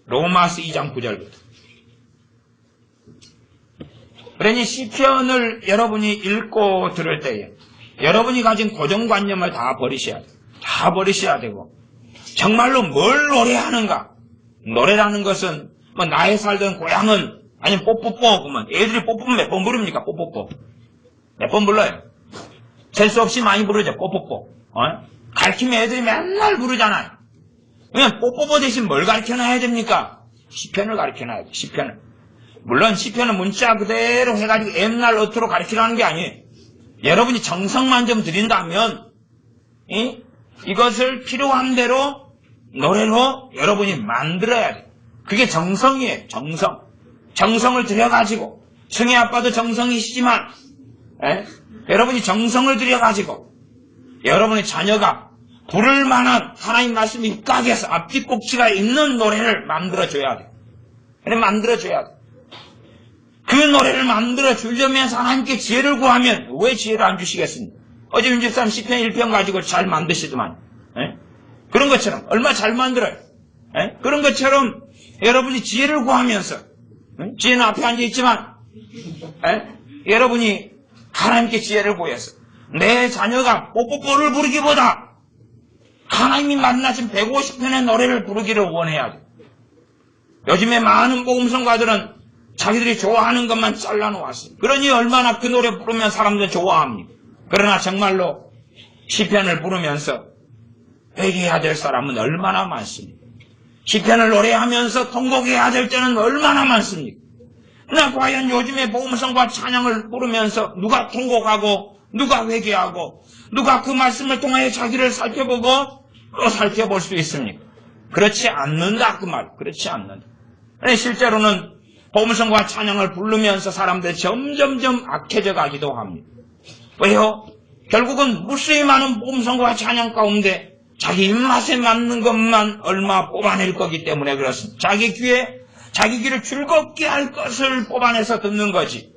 로마서 2장 9절부터. 그러니 시편을 여러분이 읽고 들을 때에 여러분이 가진 고정관념을 다 버리셔야 돼요. 다 버리셔야 되고 정말로 뭘 노래하는가? 노래라는 것은 뭐 나의 살던 고향은 아니면 뽀뽀뽀 그러면 애들이 뽀뽀 몇 번 부릅니까? 뽀뽀뽀 몇 번 불러요? 셀 수 없이 많이 부르죠. 뽀뽀뽀 가르치면 애들이 맨날 부르잖아요. 그냥 뽀뽀뽀 대신 뭘 가르쳐놔야 됩니까? 시편을 가르쳐놔야 돼요. 시편을. 물론 시편은 문자 그대로 해가지고 옛날 어투로 가르치라는 게 아니에요. 여러분이 정성만 좀 들인다면 이것을 필요한 대로 노래로 여러분이 만들어야 돼요. 그게 정성이에요. 정성. 정성을 들여가지고 승희 아빠도 정성이시지만 여러분이 정성을 들여가지고 여러분의 자녀가 부를 만한 하나님 말씀이 입각해서 앞뒤 꼭지가 있는 노래를 만들어줘야 돼요. 만들어줘야 돼요. 그 노래를 만들어주려면 하나님께 지혜를 구하면 왜 지혜를 안 주시겠습니까? 어제 윤집사님 시편 1편 가지고 잘 만드시더만. 그런 것처럼 얼마 잘 만들어요. 그런 것처럼 여러분이 지혜를 구하면서 지혜는 앞에 앉아있지만 여러분이 하나님께 지혜를 구해서 내 자녀가 뽀뽀뽀를 부르기보다 하나님이 만나신 150편의 노래를 부르기를 원해야 돼. 요즘에 많은 복음성가들은 자기들이 좋아하는 것만 잘라놓았어요. 그러니 얼마나 그 노래 부르면 사람들 좋아합니까? 그러나 정말로 시편을 부르면서 회개해야 될 사람은 얼마나 많습니까? 시편을 노래하면서 통곡해야 될 때는 얼마나 많습니까? 그러나 과연 요즘에 복음성과 찬양을 부르면서 누가 통곡하고 누가 회개하고 누가 그 말씀을 통하여 자기를 살펴보고 또 살펴볼 수 있습니까? 그렇지 않는다 그 말. 그렇지 않는다. 실제로는 복음성과 찬양을 부르면서 사람들이 점점점 악해져 가기도 합니다. 왜요? 결국은 무수히 많은 복음성과 찬양 가운데 자기 입맛에 맞는 것만 얼마 뽑아낼 거기 때문에 그렇습니다. 자기 귀를 즐겁게 할 것을 뽑아내서 듣는 거지.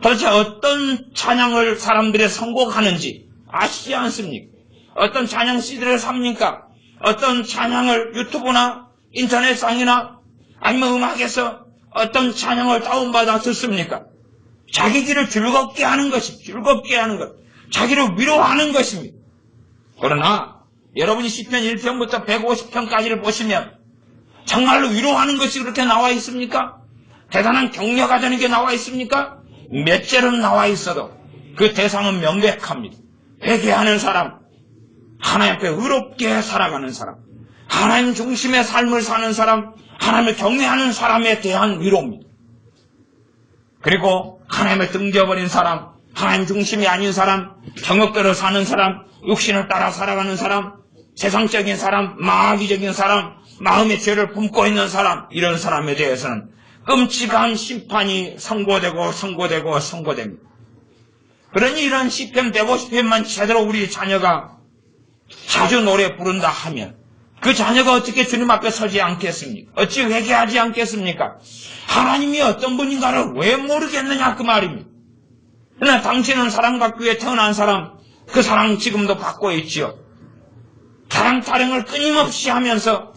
도대체 어떤 찬양을 사람들이 선곡하는지 아시지 않습니까? 어떤 찬양 CD를 삽니까? 어떤 찬양을 유튜브나 인터넷상이나 아니면 음악에서 어떤 찬양을 다운받아 듣습니까? 자기 귀를 즐겁게 하는 것입니다. 즐겁게 하는 것. 자기를 위로하는 것입니다. 그러나 여러분이 시편 1편부터 150편까지를 보시면 정말로 위로하는 것이 그렇게 나와 있습니까? 대단한 격려가 되는 게 나와 있습니까? 몇 절은 나와 있어도 그 대상은 명백합니다. 회개하는 사람, 하나님 앞에 의롭게 살아가는 사람, 하나님 중심의 삶을 사는 사람, 하나님을 경외하는 사람에 대한 위로입니다. 그리고 하나님을 등져버린 사람, 하나님 중심이 아닌 사람, 경욕대로 사는 사람, 육신을 따라 살아가는 사람, 세상적인 사람, 마귀적인 사람, 마음의 죄를 품고 있는 사람, 이런 사람에 대해서는 끔찍한 심판이 선고됩니다. 그러니 이런 시편 150편만 제대로 우리 자녀가 자주 노래 부른다 하면 그 자녀가 어떻게 주님 앞에 서지 않겠습니까? 어찌 회개하지 않겠습니까? 하나님이 어떤 분인가를 왜 모르겠느냐 그 말입니다. 그러나 당신은 사랑받기 위해 태어난 사람, 그 사랑 지금도 받고 있지요. 사랑 타령을 끊임없이 하면서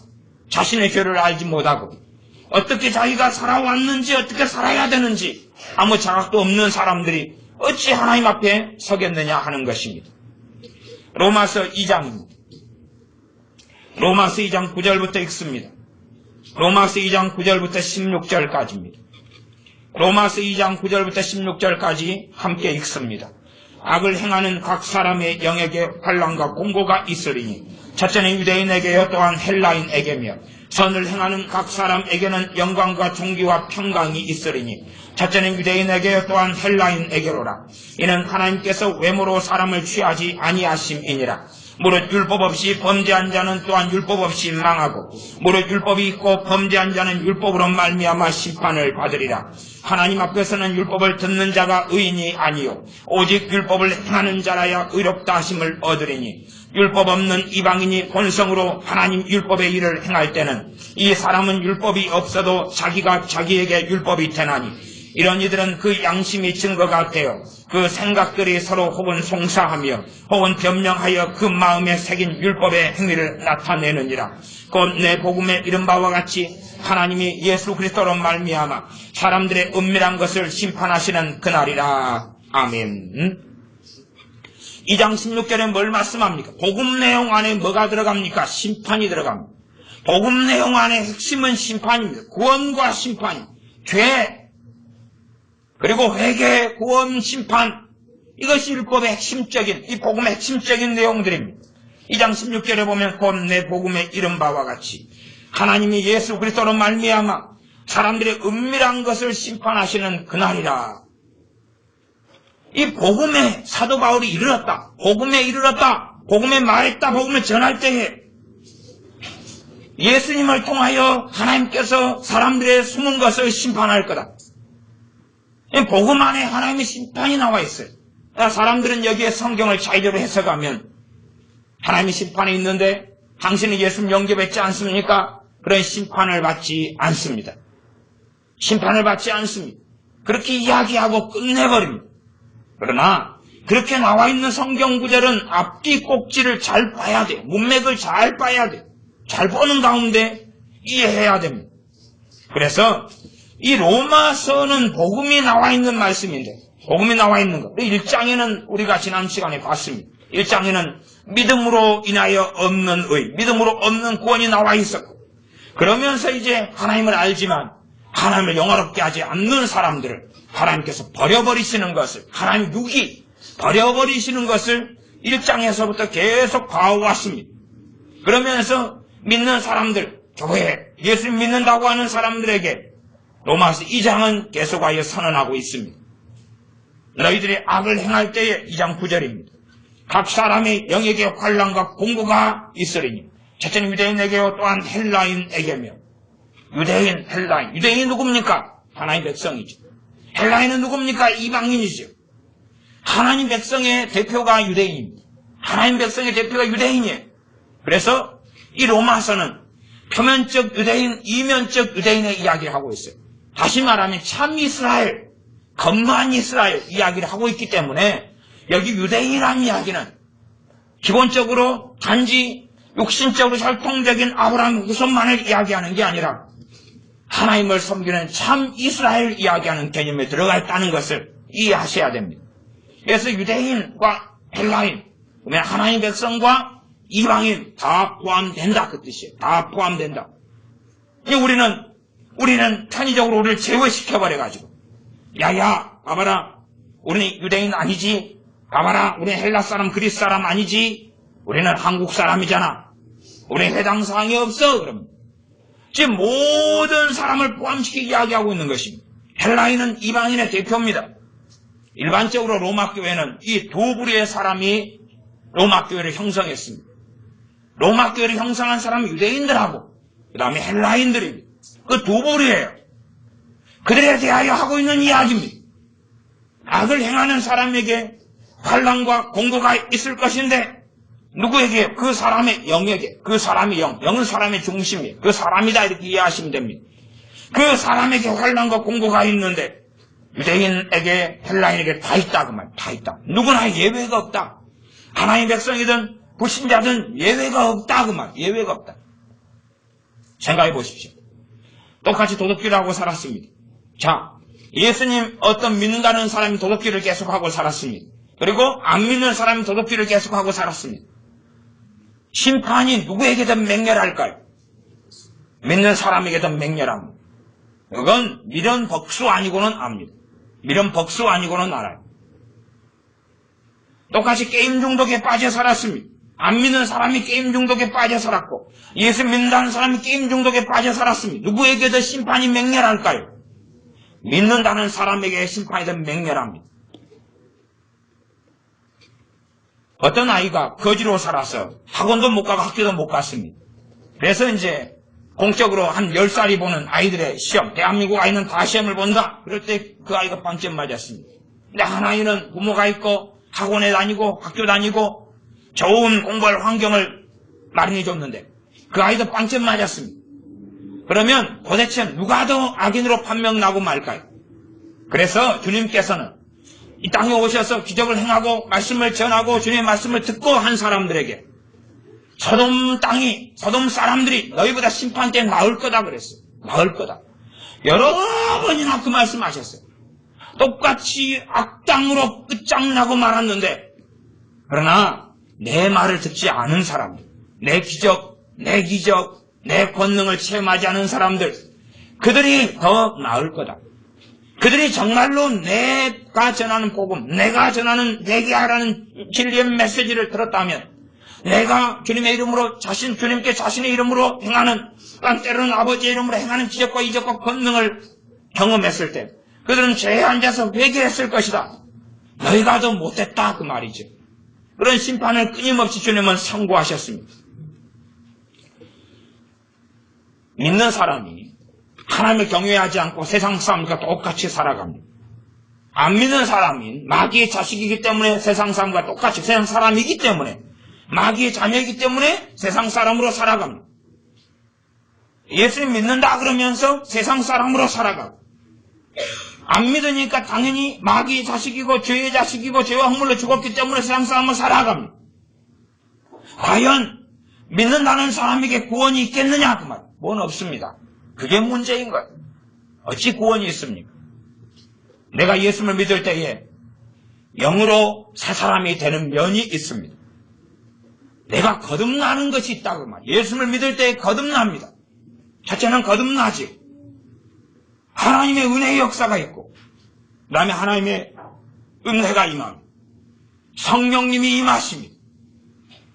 자신의 죄를 알지 못하고 어떻게 자기가 살아왔는지 어떻게 살아야 되는지 아무 자각도 없는 사람들이 어찌 하나님 앞에 서겠느냐 하는 것입니다. 로마서 2장 9절부터 읽습니다. 로마서 2장 9절부터 16절까지입니다. 로마서 2장 9절부터 16절까지 함께 읽습니다. 악을 행하는 각 사람의 영에게 환난과 공고가 있으리니 첫째는 유대인에게요 또한 헬라인에게며 선을 행하는 각 사람에게는 영광과 존귀와 평강이 있으리니 첫째는 유대인에게요 또한 헬라인에게로라. 이는 하나님께서 외모로 사람을 취하지 아니하심이니라. 무릇 율법 없이 범죄한 자는 또한 율법 없이 망하고 무릇 율법이 있고 범죄한 자는 율법으로 말미암아 심판을 받으리라. 하나님 앞에서는 율법을 듣는 자가 의인이 아니요 오직 율법을 행하는 자라야 의롭다 하심을 얻으리니 율법 없는 이방인이 본성으로 하나님 율법의 일을 행할 때는 이 사람은 율법이 없어도 자기가 자기에게 율법이 되나니 이런 이들은 그 양심이 증거가 되어 그 생각들이 서로 혹은 송사하며 혹은 변명하여 그 마음에 새긴 율법의 행위를 나타내느니라. 곧 내 복음에 이른 바와 같이 하나님이 예수 그리스도로 말미암아 사람들의 은밀한 것을 심판하시는 그날이라. 아멘. 2장 16절에 뭘 말씀합니까? 복음 내용 안에 뭐가 들어갑니까? 심판이 들어갑니다. 복음 내용 안에 핵심은 심판입니다. 구원과 심판, 죄, 그리고 회개, 구원, 심판, 이것이 율법의 핵심적인, 이 복음의 핵심적인 내용들입니다. 2장 16절에 보면 곧 내 복음에 이른 바와 같이 하나님이 예수 그리스도로 말미암아 사람들의 은밀한 것을 심판하시는 그날이라. 이 복음에 사도 바울이 이르렀다. 복음에 이르렀다. 복음에 말했다. 복음을 전할 때에 예수님을 통하여 하나님께서 사람들의 숨은 것을 심판할 거다. 복음 안에 하나님의 심판이 나와 있어요. 사람들은 여기에 성경을 자의대로 해석하면 하나님의 심판이 있는데 당신이 예수님 영접했지 않습니까? 그런 심판을 받지 않습니다. 심판을 받지 않습니다. 그렇게 이야기하고 끝내버립니다. 그러나 그렇게 나와 있는 성경 구절은 앞뒤 꼭지를 잘 봐야 돼요. 문맥을 잘 봐야 돼요. 잘 보는 가운데 이해해야 됩니다. 그래서 이 로마서는 복음이 나와 있는 말씀인데, 복음이 나와 있는 것. 1장에는 우리가 지난 시간에 봤습니다. 1장에는 믿음으로 인하여 없는 의, 믿음으로 없는 구원이 나와 있었고, 그러면서 이제 하나님을 알지만 하나님을 영화롭게 하지 않는 사람들을 하나님께서 버려버리시는 것을, 하나님 육이 버려버리시는 것을 1장에서부터 계속 봐왔습니다. 그러면서 믿는 사람들, 교회, 예수님 믿는다고 하는 사람들에게 로마서 2장은 계속하여 선언하고 있습니다. 너희들이 악을 행할 때에 2장 9절입니다. 각 사람의 영에게 환난과 공고가 있으리니 첫째는 유대인에게요 또한 헬라인에게며. 유대인, 헬라인. 유대인이 누굽니까? 하나님 백성이죠. 헬라인은 누굽니까? 이방인이죠. 하나님 백성의 대표가 유대인입니다. 하나님 백성의 대표가 유대인이에요. 그래서 이 로마서는 표면적 유대인, 이면적 유대인의 이야기를 하고 있어요. 다시 말하면 참 이스라엘, 건만 이스라엘 이야기를 하고 있기 때문에 여기 유대인이라는 이야기는 기본적으로 단지 육신적으로 혈통적인 아브라함 후손만을 이야기하는 게 아니라 하나님을 섬기는 참 이스라엘 이야기하는 개념에 들어가 있다는 것을 이해하셔야 됩니다. 그래서 유대인과 헬라인, 그러면 하나님 백성과 이방인 다 포함된다 그 뜻이에요. 다 포함된다. 우리는 편의적으로 우리를 제외시켜버려가지고 야야 봐봐라 우리는 유대인 아니지, 봐봐라 우리는 헬라 사람 그리스 사람 아니지, 우리는 한국 사람이잖아, 우리는 해당 사항이 없어. 그러면 지금 모든 사람을 포함시키게 이야기하고 있는 것입니다. 헬라인은 이방인의 대표입니다. 일반적으로 로마 교회는 이 두 부류의 사람이 로마 교회를 형성했습니다. 로마 교회를 형성한 사람은 유대인들하고 그 다음에 헬라인들입니다. 그 두 부류예요. 그들에 대하여 하고 있는 이야기입니다. 악을 행하는 사람에게 환난과 공고가 있을 것인데 누구에게? 그 사람의 영에게. 그 사람의 영은 사람의 중심이에요. 그 사람이다 이렇게 이해하시면 됩니다. 그 사람에게 환난과 공고가 있는데 유대인에게 헬라인에게 다 있다 그 말. 다 있다. 누구나 예외가 없다. 하나님의 백성이든 불신자든 예외가 없다 그 말. 예외가 없다. 생각해 보십시오. 똑같이 도덕질을 하고 살았습니다. 자, 예수님 어떤 믿는다는 사람이 도덕질을 계속하고 살았습니다. 그리고 안 믿는 사람이 도덕질을 계속하고 살았습니다. 심판이 누구에게든 맹렬할까요? 믿는 사람에게든 맹렬합니다. 그건 미련 복수 아니고는 압니다. 미련 복수 아니고는 알아요. 똑같이 게임 중독에 빠져 살았습니다. 안 믿는 사람이 게임 중독에 빠져 살았고 예수 믿는다는 사람이 게임 중독에 빠져 살았습니다. 누구에게도 심판이 맹렬할까요? 믿는다는 사람에게 심판이 더 맹렬합니다. 어떤 아이가 거지로 살아서 학원도 못 가고 학교도 못 갔습니다. 그래서 이제 공적으로 한 10살이 보는 아이들의 시험, 대한민국 아이는 다 시험을 본다. 그럴 때 그 아이가 빵점 맞았습니다. 근데 한 아이는 부모가 있고 학원에 다니고 학교 다니고 좋은 공부할 환경을 마련해 줬는데 그 아이도 빵점 맞았습니다. 그러면 도대체 누가 더 악인으로 판명나고 말까요? 그래서 주님께서는 이 땅에 오셔서 기적을 행하고 말씀을 전하고 주님의 말씀을 듣고 한 사람들에게 소돔 땅이, 소돔 사람들이 너희보다 심판 때 나을 거다 그랬어요. 나을 거다. 여러 번이나 그 말씀하셨어요. 똑같이 악당으로 끝장나고 말았는데, 그러나 내 말을 듣지 않은 사람들, 내 기적, 내 권능을 체험하지 않은 사람들, 그들이 더 나을 거다. 그들이 정말로 내가 전하는 복음, 내가 전하는 내게 하라는 진리의 메시지를 들었다면, 내가 주님의 이름으로 주님께 자신의 이름으로 행하는, 때로는 아버지의 이름으로 행하는 기적과 이적과 권능을 경험했을 때, 그들은 죄에 앉아서 회개했을 것이다. 너희가 더 못했다 그 말이죠. 그런 심판을 끊임없이 주님은 선고하셨습니다. 믿는 사람이 하나님을 경외하지 않고 세상 사람과 똑같이 살아갑니다. 안 믿는 사람인 마귀의 자식이기 때문에 세상 사람과 똑같이, 세상 사람이기 때문에, 마귀의 자녀이기 때문에 세상 사람으로 살아갑니다. 예수님 믿는다 그러면서 세상 사람으로 살아가고, 안 믿으니까 당연히 마귀의 자식이고 죄의 자식이고 죄와 허물로 죽었기 때문에 세상 사람으로 살아갑니다. 과연 믿는다는 사람에게 구원이 있겠느냐 그 말. 그건 없습니다. 그게 문제인 거예요. 어찌 구원이 있습니까? 내가 예수를 믿을 때에 영으로 새 사람이 되는 면이 있습니다. 내가 거듭나는 것이 있다고 말. 예수를 믿을 때에 거듭납니다. 첫째는 거듭나지. 하나님의 은혜의 역사가 있고, 그 다음에 하나님의 은혜가 임합니다. 성령님이 임하십니다.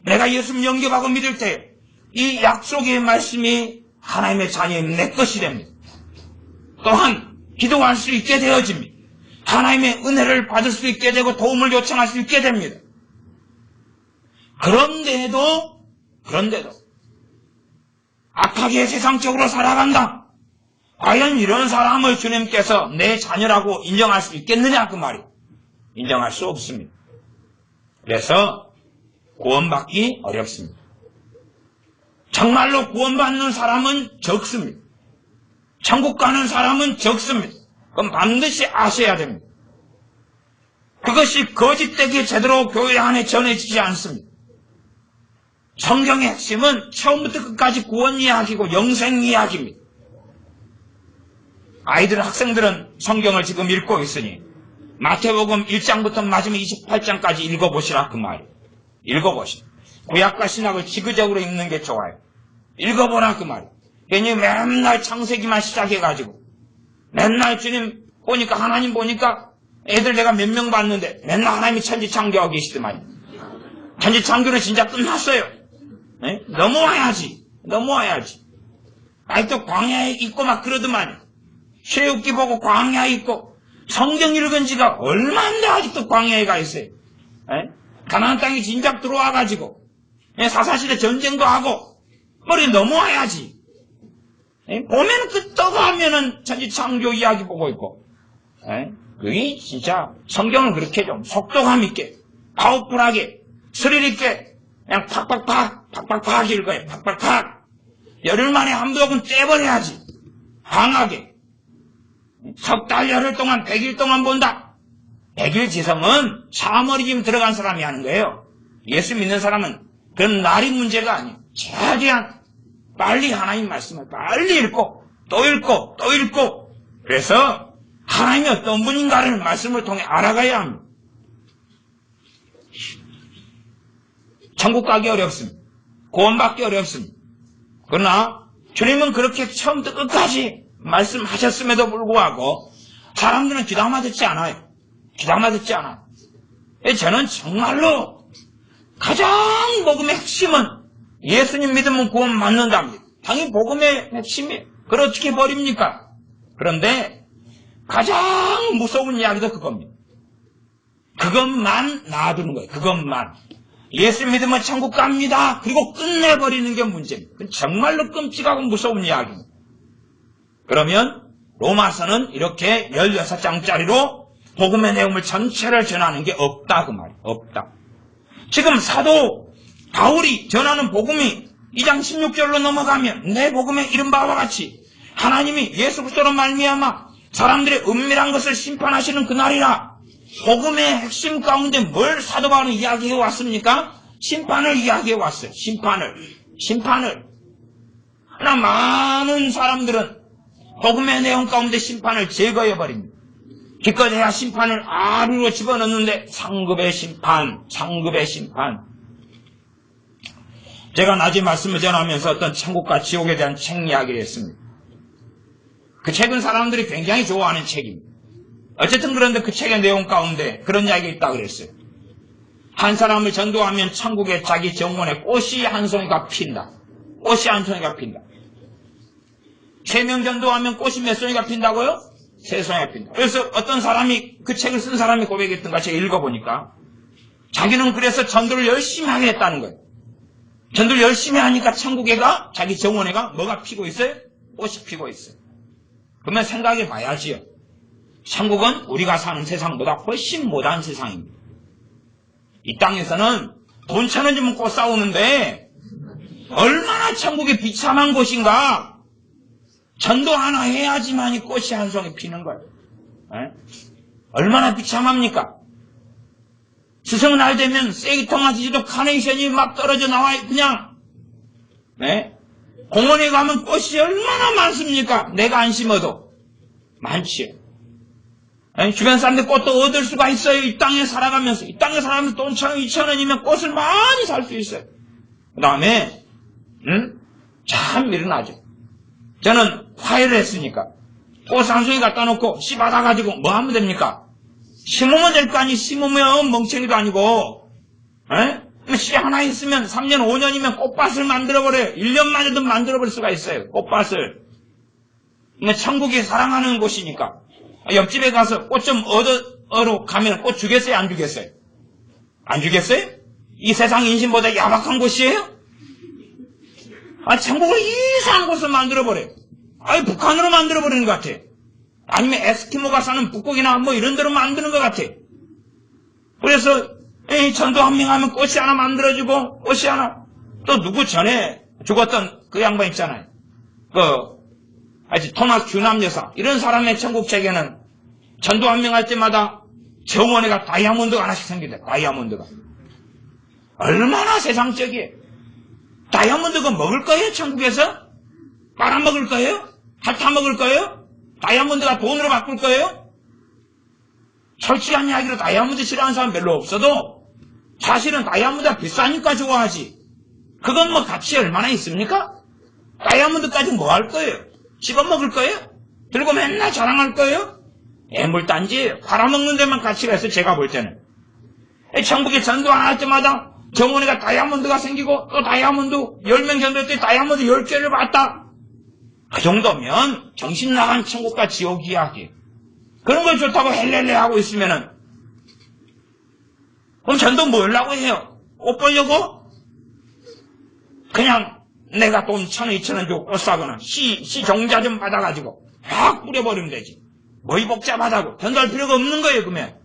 내가 예수를 영접하고 믿을 때 이 약속의 말씀이 하나님의 자녀인 내 것이 됩니다. 또한 기도할 수 있게 되어집니다. 하나님의 은혜를 받을 수 있게 되고 도움을 요청할 수 있게 됩니다. 그런데도 악하게 세상적으로 살아간다. 과연 이런 사람을 주님께서 내 자녀라고 인정할 수 있겠느냐 그 말이. 인정할 수 없습니다. 그래서 구원받기 어렵습니다. 정말로 구원받는 사람은 적습니다. 천국 가는 사람은 적습니다. 그건 반드시 아셔야 됩니다. 그것이 거짓되게 제대로 교회 안에 전해지지 않습니다. 성경의 핵심은 처음부터 끝까지 구원 이야기고 영생 이야기입니다. 학생들은 성경을 지금 읽고 있으니 마태복음 1장부터 마지막 28장까지 읽어보시라 그 말이에요. 읽어보시라. 구약과 신약을 지그적으로 읽는 게 좋아요. 읽어보라 그 말이에요. 괜히 맨날 창세기만 시작해가지고 맨날 주님 보니까, 하나님 보니까 애들 내가 몇 명 봤는데 맨날 하나님이 천지 창조하고 계시더만. 천지 창조는 진짜 끝났어요. 네? 넘어와야지. 아직도 광야에 있고 막 그러더만. 출애굽기 보고 광야에 있고, 성경 읽은 지가 얼마인데 아직도 광야에 가 있어요. 네? 가나안 땅에 진작 들어와가지고 사사시대 전쟁도 하고 머리 넘어와야지. 보면 끄떡 하면은 천지 창조 이야기 보고 있고. 그게 진짜 성경을 그렇게 좀 속도감 있게, 파워풀하게, 스릴 있게 그냥 팍팍팍 읽어요. 팍팍팍. 열흘 만에 한 부분 떼버려야지. 강하게. 석 달 열흘 동안 100일 동안 본다. 100일 지성은 사머리짐 들어간 사람이 하는 거예요. 예수 믿는 사람은 그런 날이 문제가 아니에요. 최대한 빨리 하나님 말씀을 빨리 읽고 또 읽고 그래서 하나님이 어떤 분인가를 말씀을 통해 알아가야 합니다. 천국 가기 어렵습니다. 구원받기 어렵습니다. 그러나 주님은 그렇게 처음부터 끝까지 말씀하셨음에도 불구하고 사람들은 귀담아 듣지 않아요. 저는 정말로 가장 복음의 핵심은 예수님 믿으면 구원 받는답니다. 당연히 복음의 핵심이에요. 그걸 어떻게 버립니까? 그런데 가장 무서운 이야기도 그겁니다. 그것만 놔두는 거예요. 그것만. 예수 믿으면 천국 갑니다. 그리고 끝내버리는 게 문제입니다. 정말로 끔찍하고 무서운 이야기입니다. 그러면 로마서는 이렇게 16장짜리로 복음의 내용을 전체를 전하는 게 없다 그 말이에요. 없다. 지금 사도 바울이 전하는 복음이 2장 16절로 넘어가면 내 복음에 이른 바와 같이 하나님이 예수 그리스도로 말미암아 사람들의 은밀한 것을 심판하시는 그날이라. 복음의 핵심 가운데 뭘 사도 바울은 이야기해 왔습니까? 심판을 이야기해 왔어요. 심판을. 그러나 많은 사람들은 복음의 내용 가운데 심판을 제거해 버립니다. 기껏해야 심판을 아류로 집어넣는데 상급의 심판. 제가 낮에 말씀을 전하면서 어떤 천국과 지옥에 대한 책 이야기를 했습니다. 그 책은 사람들이 굉장히 좋아하는 책입니다. 어쨌든 그런데 그 책의 내용 가운데 그런 이야기가 있다고 그랬어요. 한 사람을 전도하면 천국에 자기 정원에 꽃이 한 송이가 핀다. 3명 전도하면 꽃이 몇 송이가 핀다고요? 3송이가 핀다. 그래서 어떤 사람이, 그 책을 쓴 사람이 고백했던가 제가 읽어보니까 자기는 그래서 전도를 열심히 하게 했다는 거예요. 전도를 열심히 하니까 천국에가, 자기 정원에가 뭐가 피고 있어요? 꽃이 피고 있어요. 그러면 생각해 봐야지요. 천국은 우리가 사는 세상보다 훨씬 못한 세상입니다. 이 땅에서는 돈 1,000원 주면 꽃 싸우는데 얼마나 천국이 비참한 곳인가. 전도 하나 해야지만이 꽃이 한 송이 피는 거예요. 얼마나 비참합니까? 스승날 되면 쓰레기통 아저씨도 카네이션이 막 떨어져 나와요. 그냥 공원에 가면 꽃이 얼마나 많습니까? 내가 안 심어도 많지요. 주변 사람들 꽃도 얻을 수가 있어요. 이 땅에 살아가면서. 이 땅에 살아가면서 돈 1,000원, 2,000원이면 꽃을 많이 살 수 있어요. 그 다음에 참 일어나죠. 저는 화해를 했으니까 꽃 한 송이 갖다 놓고 씨 받아가지고 뭐 하면 됩니까? 심으면 될 거 아니. 심으면 멍청이도 아니고 씨 하나 있으면 3년 5년이면 꽃밭을 만들어버려요. 1년 만에도 만들어버릴 수가 있어요. 꽃밭을. 천국이 사랑하는 곳이니까. 옆집에 가서 꽃 좀 얻으러 가면 꽃 주겠어요? 안 주겠어요? 안 주겠어요? 이 세상 인심보다 야박한 곳이에요? 천국을 이상한 곳을 만들어버려요. 북한으로 만들어버리는 것 같아. 아니면 에스키모가 사는 북극이나 뭐 이런 데로 만드는 것 같아. 그래서 전도 한 명 하면 꽃이 하나 만들어주고 꽃이 하나. 또 누구 전에 죽었던 그 양반 있잖아요. 토마스 규남 여사. 이런 사람의 천국 책에는 전도 한 명 할 때마다 정원에가 다이아몬드가 하나씩 생긴다. 다이아몬드가. 얼마나 세상적이에요. 다이아몬드가 먹을 거예요? 천국에서? 빨아먹을 거예요? 핥아먹을 거예요? 다이아몬드가 돈으로 바꿀 거예요? 솔직한 이야기로 다이아몬드 싫어하는 사람 별로 없어도 사실은 다이아몬드가 비싸니까 좋아하지. 그건 뭐 값이 얼마나 있습니까? 다이아몬드까지 뭐 할 거예요? 씹어먹을 거예요? 들고 맨날 자랑할 거예요? 애물단지예요. 팔아먹는 데만 가치가 있어요. 제가 볼 때는. 천국에 전도 안 할 때마다 정원에가 다이아몬드가 생기고 또 다이아몬드 10명 전도했더니 다이아몬드 10개를 봤다. 그 정도면 정신 나간 천국과 지옥 이야기. 그런 걸 좋다고 헬렐레 하고 있으면은 그럼 전도 뭐 하려고 해요? 옷 벌려고? 그냥 내가 돈 1,000원, 2,000원 주고 꽃 사거나 씨 종자 좀 받아가지고 확 뿌려버리면 되지. 뭐 이 복잡하다고. 전도할 필요가 없는 거예요. 그러면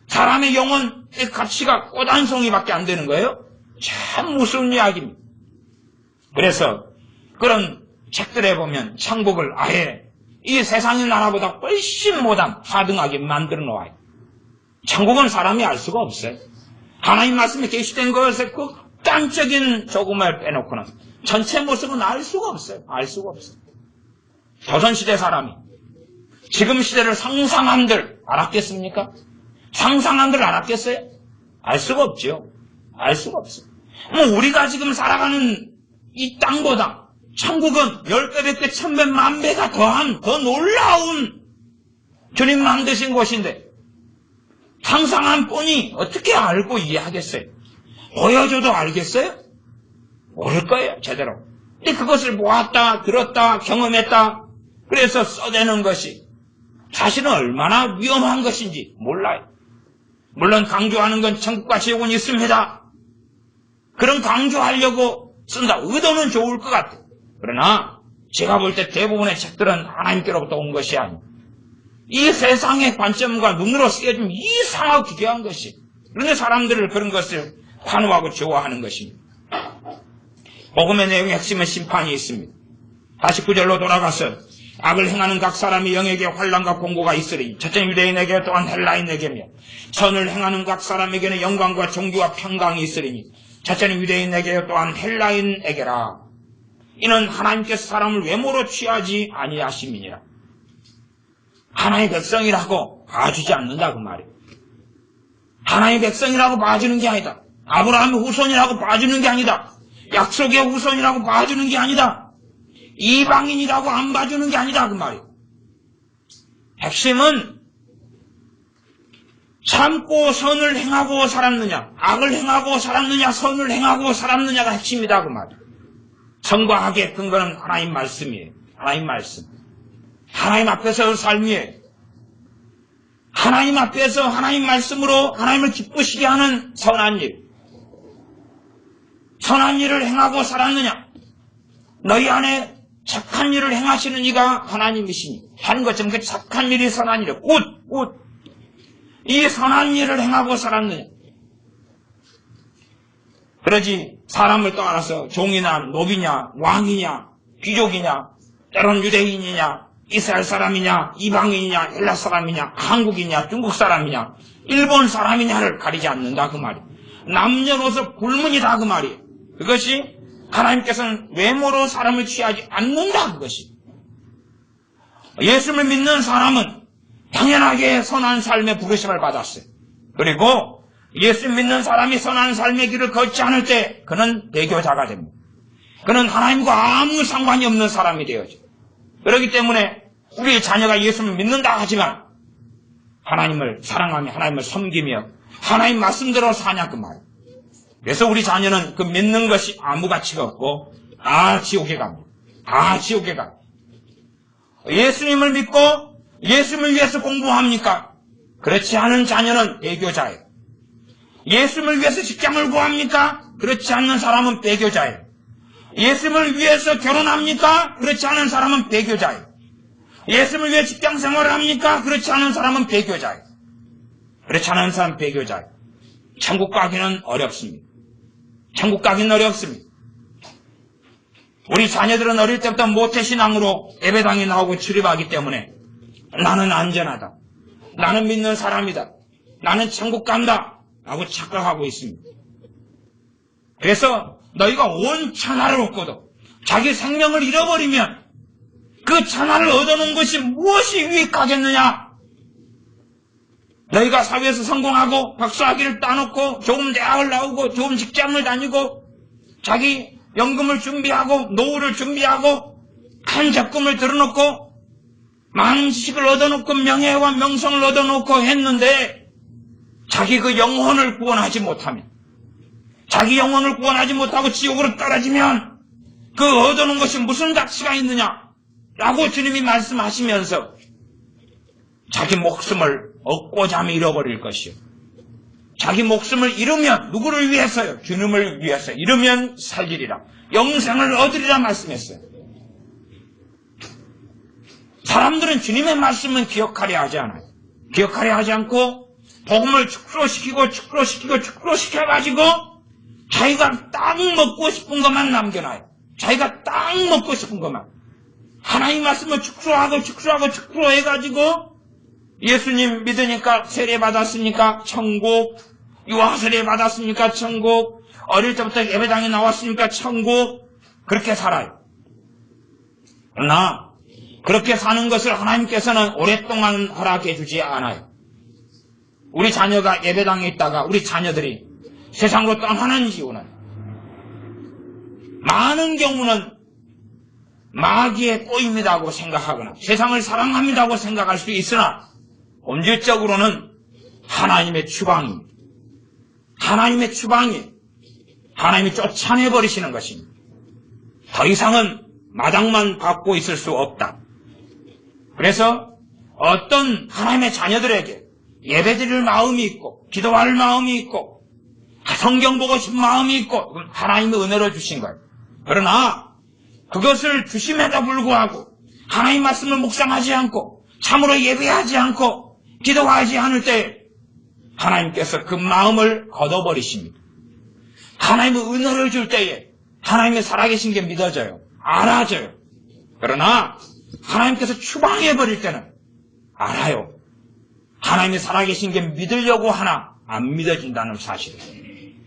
사람의 영혼의 가치가 꽃 한 송이밖에 안 되는 거예요? 참 무서운 이야기입니다. 그래서 그런 책들에 보면 천국을 아예 이 세상의 나라보다 훨씬 못한 하등하게 만들어 놓아요. 천국은 사람이 알 수가 없어요. 하나님 말씀에 계시된 것의 그 극단적인 조금을 빼놓고는 전체 모습은 알 수가 없어요. 알 수가 없어요. 조선시대 사람이 지금 시대를 상상한들 알았겠습니까? 상상한들 알았겠어요? 알 수가 없죠. 알 수가 없어요. 우리가 지금 살아가는 이 땅보다 천국은 10배, 100배, 1000배, 10,000배가 더한 더 놀라운 주님 만드신 곳인데 상상한 뿐이 어떻게 알고 이해하겠어요? 보여줘도 알겠어요? 모를 거예요. 제대로. 근데 그것을 보았다, 들었다, 경험했다. 그래서 써대는 것이 사실은 얼마나 위험한 것인지 몰라요. 물론 강조하는 건 천국과 지옥은 있습니다. 그런 강조하려고 쓴다. 의도는 좋을 것 같아요. 그러나 제가 볼 때 대부분의 책들은 하나님께로부터 온 것이 아니에요. 이 세상의 관점과 눈으로 쓰여지면 이상하고 기괴한 것이. 그런데 사람들을 그런 것을 환호하고 좋아하는 것입니다. 복음의 내용의 핵심은 심판이 있습니다. 49절로 돌아가서 악을 행하는 각 사람이 영에게 환난과 공고가 있으리. 첫째 유대인에게 또한 헬라인에게며 선을 행하는 각 사람에게는 영광과 존귀와 평강이 있으리니 첫째는 유대인에게 또한 헬라인에게라. 이는 하나님께서 사람을 외모로 취하지 아니하심이니라. 하나님의 백성이라고 봐주지 않는다 그 말이에요. 하나님의 백성이라고 봐주는 게 아니다. 아브라함의 후손이라고 봐주는 게 아니다. 약속의 후손이라고 봐주는 게 아니다. 이방인이라고 안 봐주는 게 아니다 그 말이에요. 핵심은 참고 선을 행하고 살았느냐, 악을 행하고 살았느냐, 선을 행하고 살았느냐가 핵심이다 그 말이에요. 선과 악의 근거는 하나님 말씀이에요. 하나님 말씀. 하나님 앞에서 삶이에요. 하나님 앞에서 하나님 말씀으로 하나님을 기쁘시게 하는 선한 일. 선한 일을 행하고 살았느냐? 너희 안에 착한 일을 행하시는 이가 하나님이시니 하는 것처럼 그 착한 일이 선한 일이에요. 굿. 이 선한 일을 행하고 살았느냐? 그러지 사람을 떠나서 종이나 노비냐, 왕이냐, 귀족이냐, 때론 유대인이냐, 이스라엘 사람이냐, 이방인이냐, 헬라 사람이냐, 한국이냐, 중국 사람이냐, 일본 사람이냐를 가리지 않는다 그 말이에요. 남녀노소 불문이다 그 말이에요. 그것이 하나님께서는 외모로 사람을 취하지 않는다 그것이. 예수를 믿는 사람은 당연하게 선한 삶의 부르심을 받았어요. 그리고 예수 믿는 사람이 선한 삶의 길을 걷지 않을 때 그는 배교자가 됩니다. 그는 하나님과 아무 상관이 없는 사람이 되어져. 그렇기 때문에 우리 자녀가 예수를 믿는다 하지만 하나님을 사랑하며 하나님을 섬기며 하나님 말씀대로 사냐 그 말이에요. 그래서 우리 자녀는 그 믿는 것이 아무 가치가 없고 지옥에 갑니다. 지옥에 갑니다. 예수님을 믿고 예수님을 위해서 공부합니까? 그렇지 않은 자녀는 배교자예요. 예수님을 위해서 직장을 구합니까? 그렇지 않는 사람은 배교자예요. 예수님을 위해서 결혼합니까? 그렇지 않은 사람은 배교자예요. 예수님을 위해 직장 생활을 합니까? 그렇지 않은 사람은 배교자예요. 그렇지 않은 사람은 배교자예요. 천국 가기는 어렵습니다. 천국 가기는 어렵습니다. 우리 자녀들은 어릴 때부터 모태신앙으로 예배당에 나오고 출입하기 때문에 나는 안전하다. 나는 믿는 사람이다. 나는 천국 간다. 라고 착각하고 있습니다. 그래서 너희가 온 천하를 얻고도 자기 생명을 잃어버리면 그 천하를 얻어놓은 것이 무엇이 유익하겠느냐? 너희가 사회에서 성공하고 박사학위를 따놓고 좋은 대학을 나오고 좋은 직장을 다니고 자기 연금을 준비하고 노후를 준비하고 큰 적금을 들어놓고 많은 지식을 얻어놓고 명예와 명성을 얻어놓고 했는데 자기 그 영혼을 구원하지 못하면 자기 영혼을 구원하지 못하고 지옥으로 떨어지면 그 얻어놓은 것이 무슨 가치가 있느냐? 라고 주님이 말씀하시면서 자기 목숨을 얻고자 하면 잃어버릴 것이요. 자기 목숨을 잃으면 누구를 위해서요? 주님을 위해서 잃으면 살리리라. 영생을 얻으리라 말씀했어요. 사람들은 주님의 말씀은 기억하려 하지 않아요. 기억하려 하지 않고 복음을 축소시켜가지고 자기가 딱 먹고 싶은 것만 남겨놔요. 자기가 딱 먹고 싶은 것만. 하나님 말씀을 축소해가지고 예수님 믿으니까 세례 받았으니까 천국, 유아 세례 받았으니까 천국, 어릴 때부터 예배당에 나왔으니까 천국, 그렇게 살아요. 그러나 그렇게 사는 것을 하나님께서는 오랫동안 허락해 주지 않아요. 우리 자녀가 예배당에 있다가 우리 자녀들이 세상으로 떠나는 이유는 많은 경우는 마귀의 꼬임이라고 생각하거나 세상을 사랑합니다고 생각할 수 있으나 본질적으로는 하나님의 추방입니다. 하나님의 추방이 하나님이 쫓아내버리시는 것입니다. 더 이상은 마당만 받고 있을 수 없다. 그래서 어떤 하나님의 자녀들에게 예배드릴 마음이 있고 기도할 마음이 있고 성경 보고 싶은 마음이 있고 하나님의 은혜로 주신 거예요. 그러나 그것을 주심에도 불구하고 하나님 말씀을 묵상하지 않고 참으로 예배하지 않고 기도하지 않을 때 하나님께서 그 마음을 걷어버리십니다. 하나님의 은혜를 줄 때에 하나님의 살아계신 게 믿어져요. 알아져요. 그러나 하나님께서 추방해버릴 때는 알아요. 하나님이 살아계신 게 믿으려고 하나 안 믿어진다는 사실이에요.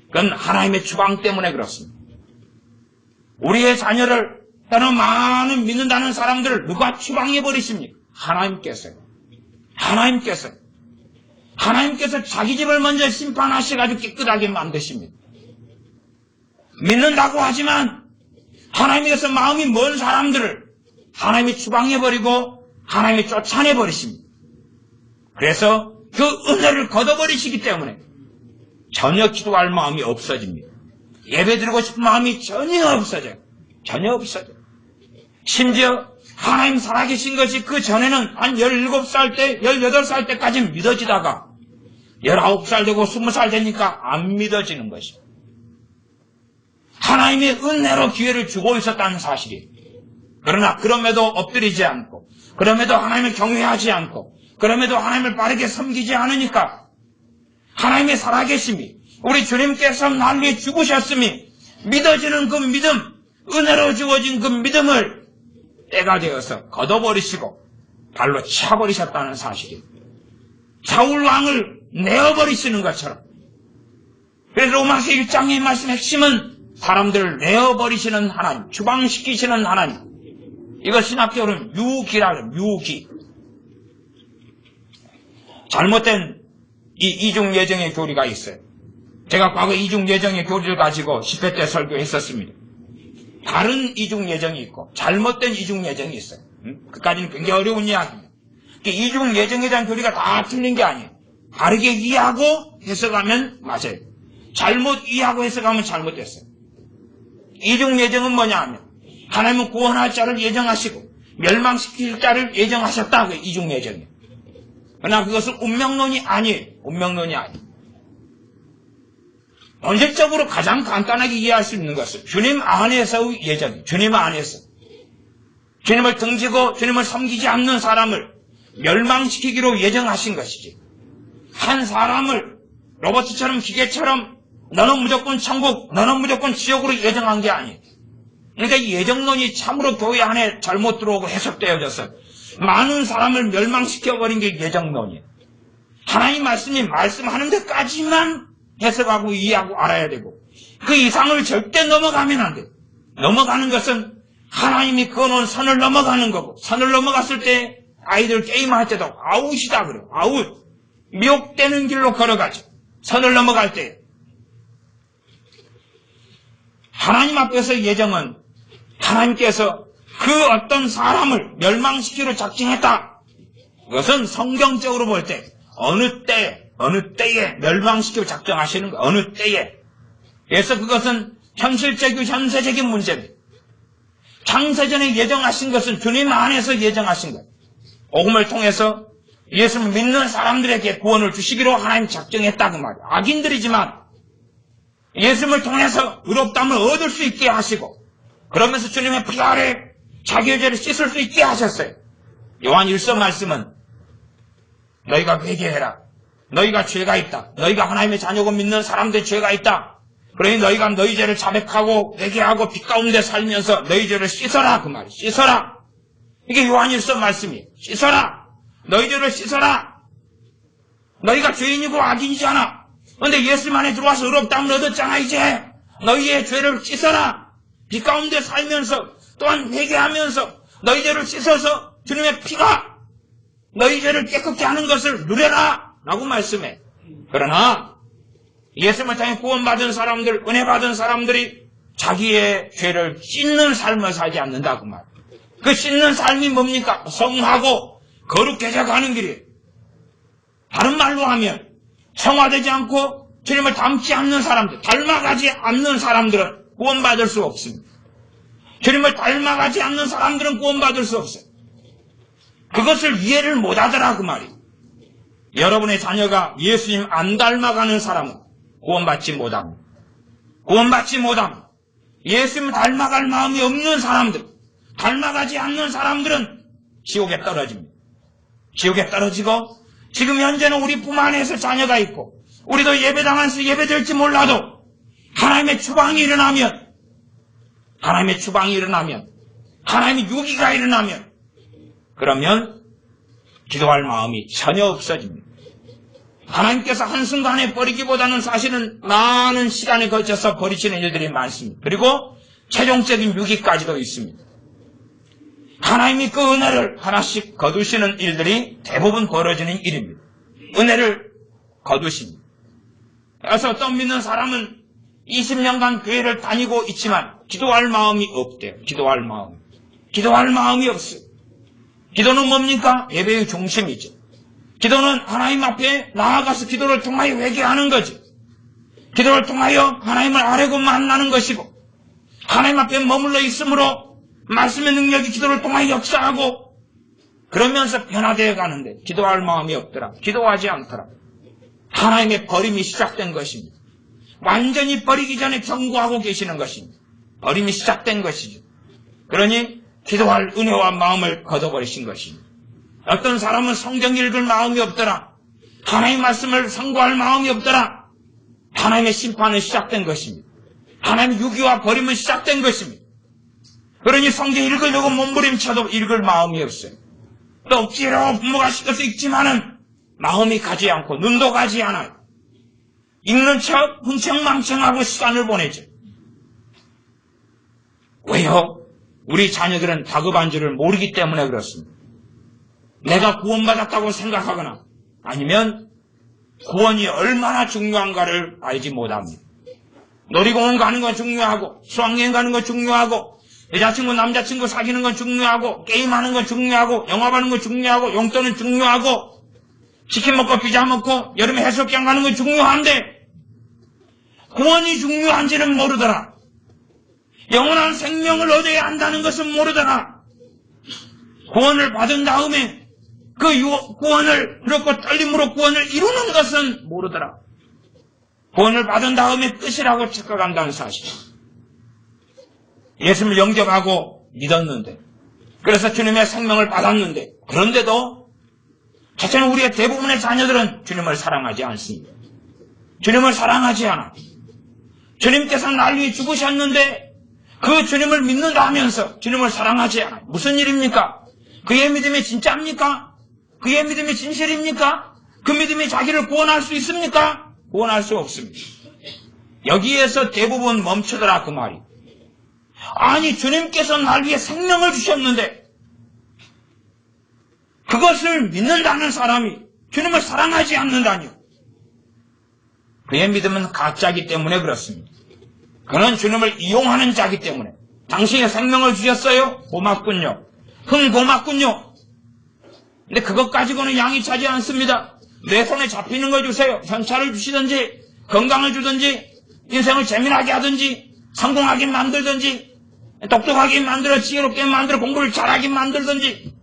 그건 하나님의 추방 때문에 그렇습니다. 우리의 자녀를 또는 많은 믿는다는 사람들을 누가 추방해버리십니까? 하나님께서요. 하나님께서 자기 집을 먼저 심판하셔가지고 깨끗하게 만드십니다. 믿는다고 하지만 하나님께서 마음이 먼 사람들을 하나님이 추방해버리고 하나님이 쫓아내버리십니다. 그래서 그 은혜를 걷어버리시기 때문에 전혀 기도할 마음이 없어집니다. 예배드리고 싶은 마음이 전혀 없어져요. 심지어 하나님 살아계신 것이 그 전에는 한 17살 때, 18살 때까지는 믿어지다가 19살 되고 20살 되니까 안 믿어지는 것이죠. 하나님의 은혜로 기회를 주고 있었다는 사실이에요. 그러나 그럼에도 엎드리지 않고, 그럼에도 하나님을 경외하지 않고, 그럼에도 하나님을 바르게 섬기지 않으니까 하나님의 살아계심이, 우리 주님께서 날 위해 죽으셨음이 믿어지는 그 믿음, 은혜로 주어진 그 믿음을 때가 되어서 걷어버리시고 발로 차버리셨다는 사실이에요. 사울 왕을 내어버리시는 것처럼. 그래서 로마서 1장의 말씀 핵심은 사람들을 내어버리시는 하나님, 추방시키시는 하나님. 이거 신학교는 유기라는 유기. 잘못된 이 이중예정의 교리가 있어요. 제가 과거 이중예정의 교리를 가지고 10회 때 설교했었습니다. 다른 이중예정이 있고 잘못된 이중예정이 있어요. 그까지는 굉장히 어려운 이야기입니다. 이중예정에 대한 교리가 다 틀린 게 아니에요. 바르게 이해하고 해석하면 맞아요. 잘못 이해하고 해석하면 잘못됐어요. 이중예정은 뭐냐 하면 하나님은 구원할 자를 예정하시고 멸망시킬 자를 예정하셨다. 그 이중예정이에요. 그러나 그것은 운명론이 아니에요. 본질적으로 가장 간단하게 이해할 수 있는 것은 주님 안에서의 예정, 주님 안에서 주님을 등지고 주님을 섬기지 않는 사람을 멸망시키기로 예정하신 것이지, 한 사람을 로봇처럼 기계처럼 너는 무조건 천국, 너는 무조건 지옥으로 예정한 게 아니에요. 그러니까 이 예정론이 참으로 교회 안에 잘못 들어오고 해석되어져서 많은 사람을 멸망시켜버린 게 예정론이에요. 하나님 말씀이 말씀하는 데까지만 해석하고 이해하고 알아야 되고 그 이상을 절대 넘어가면 안 돼요. 넘어가는 것은 하나님이 그어놓은 선을 넘어가는 거고, 선을 넘어갔을 때 아이들 게임할 때도 아웃이다 그래요. 아웃. 미혹되는 길로 걸어가죠. 선을 넘어갈 때. 하나님 앞에서 예정은 하나님께서 그 어떤 사람을 멸망시키러 작정했다. 그것은 성경적으로 볼 때 어느 때에 멸망시키고 작정하시는 거, 어느 때에. 그래서 그것은 현실적이고 현세적인 문제입니다. 창세전에 예정하신 것은 주님 안에서 예정하신 거예요. 복음을 통해서 예수를 믿는 사람들에게 구원을 주시기로 하나님 작정했다 그 말이에요. 악인들이지만 예수를 통해서 의롭다함을 얻을 수 있게 하시고, 그러면서 주님의 피 아래 자기의 죄를 씻을 수 있게 하셨어요. 요한 1서 말씀은 너희가 회개해라. 너희가 죄가 있다. 너희가 하나님의 자녀고 믿는 사람들의 죄가 있다. 그러니 너희가 너희 죄를 자백하고 회개하고 빛 가운데 살면서 너희 죄를 씻어라 그 말이에요. 씻어라. 이게 요한 1서 말씀이에요. 씻어라. 너희 죄를 씻어라. 너희가 죄인이고 악인이잖아. 그런데 예수님 안에 들어와서 의롭다함을 얻었잖아. 이제 너희의 죄를 씻어라. 빛 가운데 살면서 또한 회개하면서 너희 죄를 씻어서 주님의 피가 너희 죄를 깨끗게 하는 것을 누려라 라고 말씀해. 그러나 예수님을 통해 구원받은 사람들, 은혜 받은 사람들이 자기의 죄를 씻는 삶을 살지 않는다 그 말. 그 씻는 삶이 뭡니까? 성하고 거룩해져 가는 길이에요. 다른 말로 하면 성화되지 않고 주님을 닮지 않는 사람들, 닮아가지 않는 사람들은 구원받을 수 없습니다. 주님을 닮아가지 않는 사람들은 구원받을 수 없어요. 그것을 이해를 못하더라 그 말이에요. 여러분의 자녀가 예수님 안 닮아가는 사람은 구원받지 못합니다. 구원받지 못합니다. 예수님 닮아갈 마음이 없는 사람들, 닮아가지 않는 사람들은 지옥에 떨어집니다. 지옥에 떨어지고, 지금 현재는 우리 품 안에서 자녀가 있고 우리도 예배당에서 예배될지 몰라도 하나님의 추방이 일어나면, 하나님의 유기가 일어나면 그러면 기도할 마음이 전혀 없어집니다. 하나님께서 한순간에 버리기보다는 사실은 많은 시간에 걸쳐서 버리시는 일들이 많습니다. 그리고 최종적인 유기까지도 있습니다. 하나님이 그 은혜를 하나씩 거두시는 일들이 대부분 벌어지는 일입니다. 은혜를 거두십니다. 그래서 어떤 믿는 사람은 20년간 교회를 다니고 있지만 기도할 마음이 없대요. 기도할 마음이 없어요. 기도는 뭡니까? 예배의 중심이죠. 기도는 하나님 앞에 나아가서 기도를 통하여 회개하는 거죠. 기도를 통하여 하나님을 알고 만나는 것이고, 하나님 앞에 머물러 있으므로 말씀의 능력이 기도를 통하여 역사하고, 그러면서 변화되어 가는데 기도할 마음이 없더라. 기도하지 않더라. 하나님의 버림이 시작된 것입니다. 완전히 버리기 전에 경고하고 계시는 것입니다. 버림이 시작된 것이죠. 그러니 기도할 은혜와 마음을 걷어버리신 것입니다. 어떤 사람은 성경 읽을 마음이 없더라. 하나님의 말씀을 상고할 마음이 없더라. 하나님의 심판은 시작된 것입니다. 하나님의 유기와 버림은 시작된 것입니다. 그러니 성경 읽으려고 몸부림쳐도 읽을 마음이 없어요. 또 억지로 부모가 시켜서 읽지만은 마음이 가지 않고 눈도 가지 않아요. 읽는 척 흥청망청하고 시간을 보내죠. 왜요? 우리 자녀들은 다급한 줄을 모르기 때문에 그렇습니다. 내가 구원받았다고 생각하거나 아니면 구원이 얼마나 중요한가를 알지 못합니다. 놀이공원 가는 건 중요하고, 수학여행 가는 건 중요하고, 여자친구 남자친구 사귀는 건 중요하고, 게임하는 건 중요하고, 영화 보는 건 중요하고, 용돈은 중요하고, 치킨 먹고 피자 먹고 여름에 해수욕장 가는 건 중요한데 구원이 중요한지는 모르더라. 영원한 생명을 얻어야 한다는 것은 모르더라. 구원을 받은 다음에 그 구원을 그렇고 떨림으로 구원을 이루는 것은 모르더라. 구원을 받은 다음에 끝이라고 착각한다는 사실. 예수님을 영접하고 믿었는데, 그래서 주님의 생명을 받았는데, 그런데도 첫째는 우리의 대부분의 자녀들은 주님을 사랑하지 않습니다. 주님을 사랑하지 않아. 주님께서 날 위해 죽으셨는데 그 주님을 믿는다 하면서 주님을 사랑하지 않아. 무슨 일입니까? 그의 믿음이 진짜입니까? 그의 믿음이 진실입니까? 그 믿음이 자기를 구원할 수 있습니까? 구원할 수 없습니다. 여기에서 대부분 멈추더라 그 말이. 아니, 주님께서 날 위해 생명을 주셨는데 그것을 믿는다는 사람이 주님을 사랑하지 않는다니요. 그의 믿음은 가짜이기 때문에 그렇습니다. 그는 주님을 이용하는 자이기 때문에. 당신이 생명을 주셨어요? 고맙군요. 고맙군요. 근데 그것 가지고는 양이 차지 않습니다. 내 손에 잡히는 거 주세요. 현찰을 주시든지 건강을 주든지 인생을 재미나게 하든지 성공하게 만들든지 똑똑하게 만들어 지혜롭게 만들어 공부를 잘하게 만들든지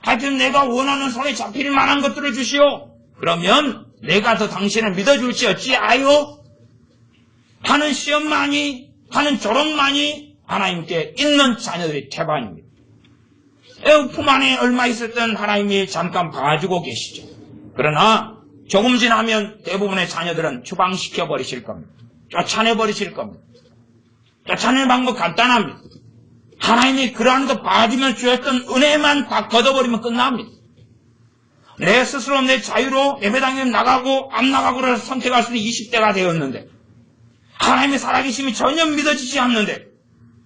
하여튼 내가 원하는 손에 잡힐 만한 것들을 주시오. 그러면 내가 더 당신을 믿어줄지 어찌아요? 하는 시험만이, 하는 졸업만이 하나님께 있는 자녀들이 태반입니다. 품 안에 얼마 있었던 하나님이 잠깐 봐주고 계시죠. 그러나 조금 지나면 대부분의 자녀들은 추방시켜 버리실 겁니다. 쫓아내 버리실 겁니다. 쫓아내는 방법 간단합니다. 하나님이 그러한 거 봐주면 주었던 은혜만 다 걷어버리면 끝납니다. 내 스스로 내 자유로 예배당에 나가고 안 나가고를 선택할 수 있는 20대가 되었는데 하나님의 살아계심이 전혀 믿어지지 않는데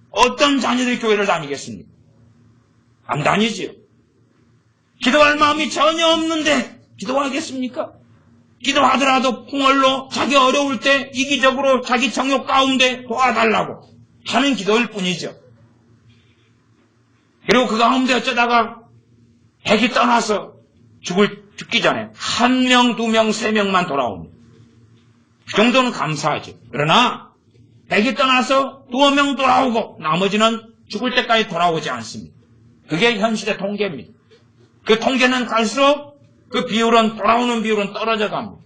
어떤 자녀들이 교회를 다니겠습니까? 안 다니지요. 기도할 마음이 전혀 없는데 기도하겠습니까? 기도하더라도 풍월로 자기 어려울 때 이기적으로 자기 정욕 가운데 도와달라고 하는 기도일 뿐이죠. 그리고 그 가운데 어쩌다가 핵이 떠나서 죽기 전에 1명, 2명, 3명만 돌아옵니다. 그 정도는 감사하죠. 그러나 핵이 떠나서 2명 돌아오고 나머지는 죽을 때까지 돌아오지 않습니다. 그게 현실의 통계입니다. 그 통계는 갈수록 그 비율은, 돌아오는 비율은 떨어져 갑니다.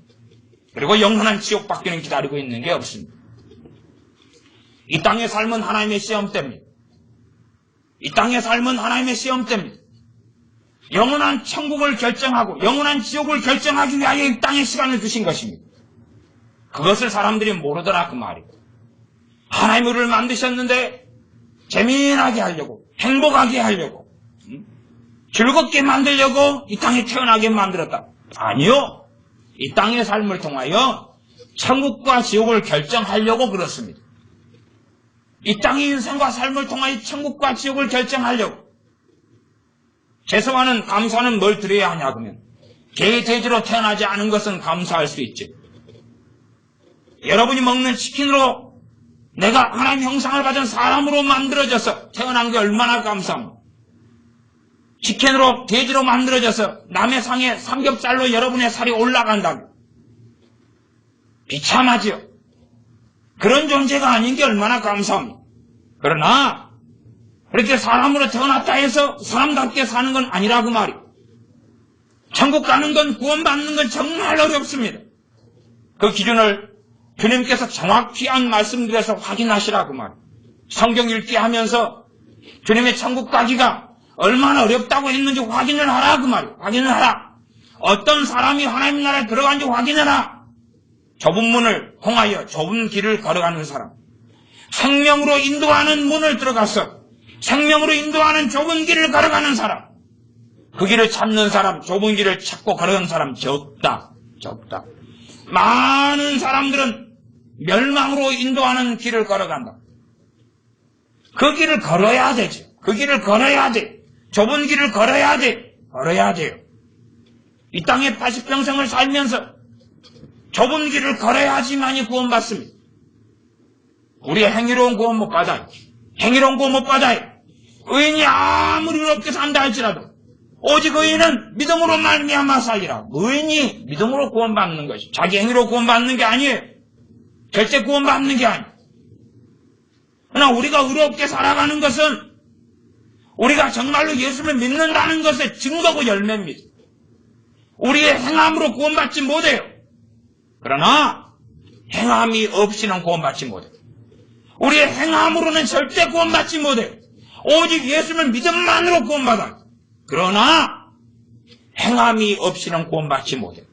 그리고 영원한 지옥밖에는 기다리고 있는 게 없습니다. 이 땅의 삶은 하나님의 시험대입니다. 이 땅의 삶은 하나님의 시험대입니다. 영원한 천국을 결정하고 영원한 지옥을 결정하기 위하여 이 땅에 시간을 주신 것입니다. 그것을 사람들이 모르더라 그 말이에요. 하나님 우리를 만드셨는데 재미나게 하려고, 행복하게 하려고, 즐겁게 만들려고 이 땅에 태어나게 만들었다. 아니요. 이 땅의 삶을 통하여 천국과 지옥을 결정하려고 그렇습니다. 이 땅의 인생과 삶을 통하여 천국과 지옥을 결정하려고. 죄송하는 감사는 뭘 드려야 하냐 그러면 개, 돼지로 태어나지 않은 것은 감사할 수 있지. 여러분이 먹는 치킨으로 내가 하나님 형상을 가진 사람으로 만들어져서 태어난 게 얼마나 감사합니다. 치킨으로 돼지로 만들어져서 남의 상에 삼겹살로 여러분의 살이 올라간다고. 비참하지요. 그런 존재가 아닌 게 얼마나 감사합니다. 그러나 그렇게 사람으로 태어났다 해서 사람답게 사는 건 아니라 그 말이에요. 천국 가는 건, 구원받는 건 정말 어렵습니다. 그 기준을 주님께서 정확히 한 말씀드려서 확인하시라 그 말이에요. 성경 읽기 하면서 주님의 천국 가기가 얼마나 어렵다고 했는지 확인을 하라 그 말이에요. 확인을 하라. 어떤 사람이 하나님 나라에 들어간지 확인해라. 좁은 문을 통하여 좁은 길을 걸어가는 사람. 생명으로 인도하는 문을 들어가서 생명으로 인도하는 좁은 길을 걸어가는 사람. 그 길을 찾는 사람, 좁은 길을 찾고 걸어가는 사람 적다. 많은 사람들은 멸망으로 인도하는 길을 걸어간다. 그 길을 걸어야 되죠. 그 길을 걸어야 돼. 좁은 길을 걸어야 돼. 걸어야 돼요. 이 땅에 80평생을 살면서 좁은 길을 걸어야지만이 구원받습니다. 우리의 행위로운 구원 못 받아요. 행위로운 구원 못 받아요. 의인이 아무리 어렵게 산다 할지라도 오직 의인은 믿음으로 말미암아 살리라. 의인이 믿음으로 구원받는 것이 자기 행위로 구원받는 게 아니에요. 절대 구원받는 게 아니에요. 그러나 우리가 의롭게 살아가는 것은 우리가 정말로 예수를 믿는다는 것의 증거고 열매입니다. 우리의 행함으로 구원받지 못해요. 그러나 행함이 없이는 구원받지 못해요. 우리의 행함으로는 절대 구원받지 못해요. 오직 예수를 믿음만으로 구원받아요. 그러나 행함이 없이는 구원받지 못해요.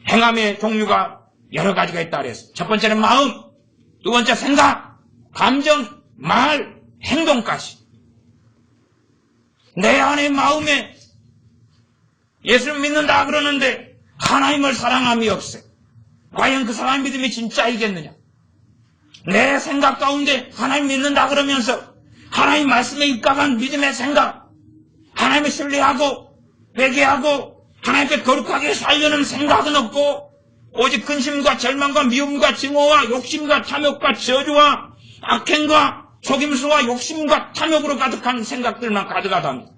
행함의 종류가 여러 가지가 있다 그랬어요. 첫 번째는 마음, 두 번째 생각, 감정, 말, 행동까지. 내 안의 마음에 예수를 믿는다 그러는데 하나님을 사랑함이 없어요. 과연 그 사람의 믿음이 진짜이겠느냐? 내 생각 가운데 하나님 믿는다 그러면서 하나님 말씀에 입각한 믿음의 생각, 하나님을 신뢰하고 회개하고 하나님께 거룩하게 살려는 생각은 없고 오직 근심과 절망과 미움과 증오와 욕심과 탐욕과 저주와 악행과 속임수와 욕심과 탐욕으로 가득한 생각들만 가득하답니다.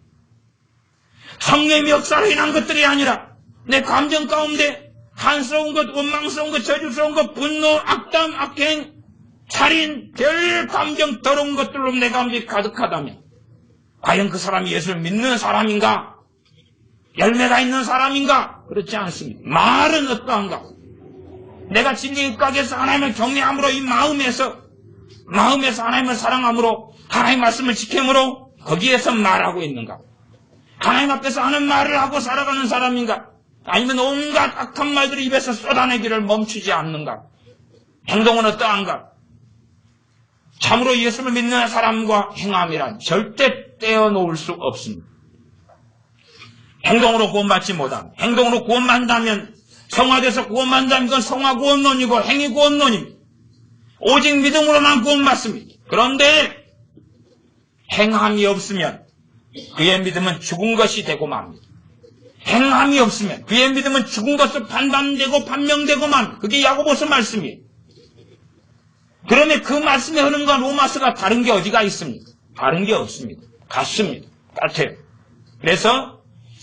성령의 역사로 인한 것들이 아니라 내 감정 가운데 한스러운 것, 원망스러운 것, 저주스러운 것, 분노, 악담, 악행, 살인, 별 감정 더러운 것들로 내 감정이 가득하다면 과연 그 사람이 예수를 믿는 사람인가? 열매가 있는 사람인가? 그렇지 않습니다. 말은 어떠한가? 내가 진리에 입각해서 하나님을 경외함으로 이 마음에서 하나님을 사랑함으로 하나님 말씀을 지킴으로 거기에서 말하고 있는가? 하나님 앞에서 하는 말을 하고 살아가는 사람인가? 아니면 온갖 악한 말들이 입에서 쏟아내기를 멈추지 않는가? 행동은 어떠한가? 참으로 예수를 믿는 사람과 행함이란 절대 떼어놓을 수 없습니다. 행동으로 구원받지 못함. 행동으로 구원받는다면 성화돼서 구원받는다면 그건 성화구원론이고 행위구원론입니다. 오직 믿음으로만 구원받습니다. 그런데 행함이 없으면 그의 믿음은 죽은 것이 되고 맙니다. 행함이 없으면 그의 믿음은 죽은 것으로 판단되고 판명되고 맙니다. 그게 야고보서 말씀이에요. 그러면 그 말씀에 흐름과 로마서가 다른 게 어디가 있습니까? 다른 게 없습니다. 같습니다. 같아요. 그래서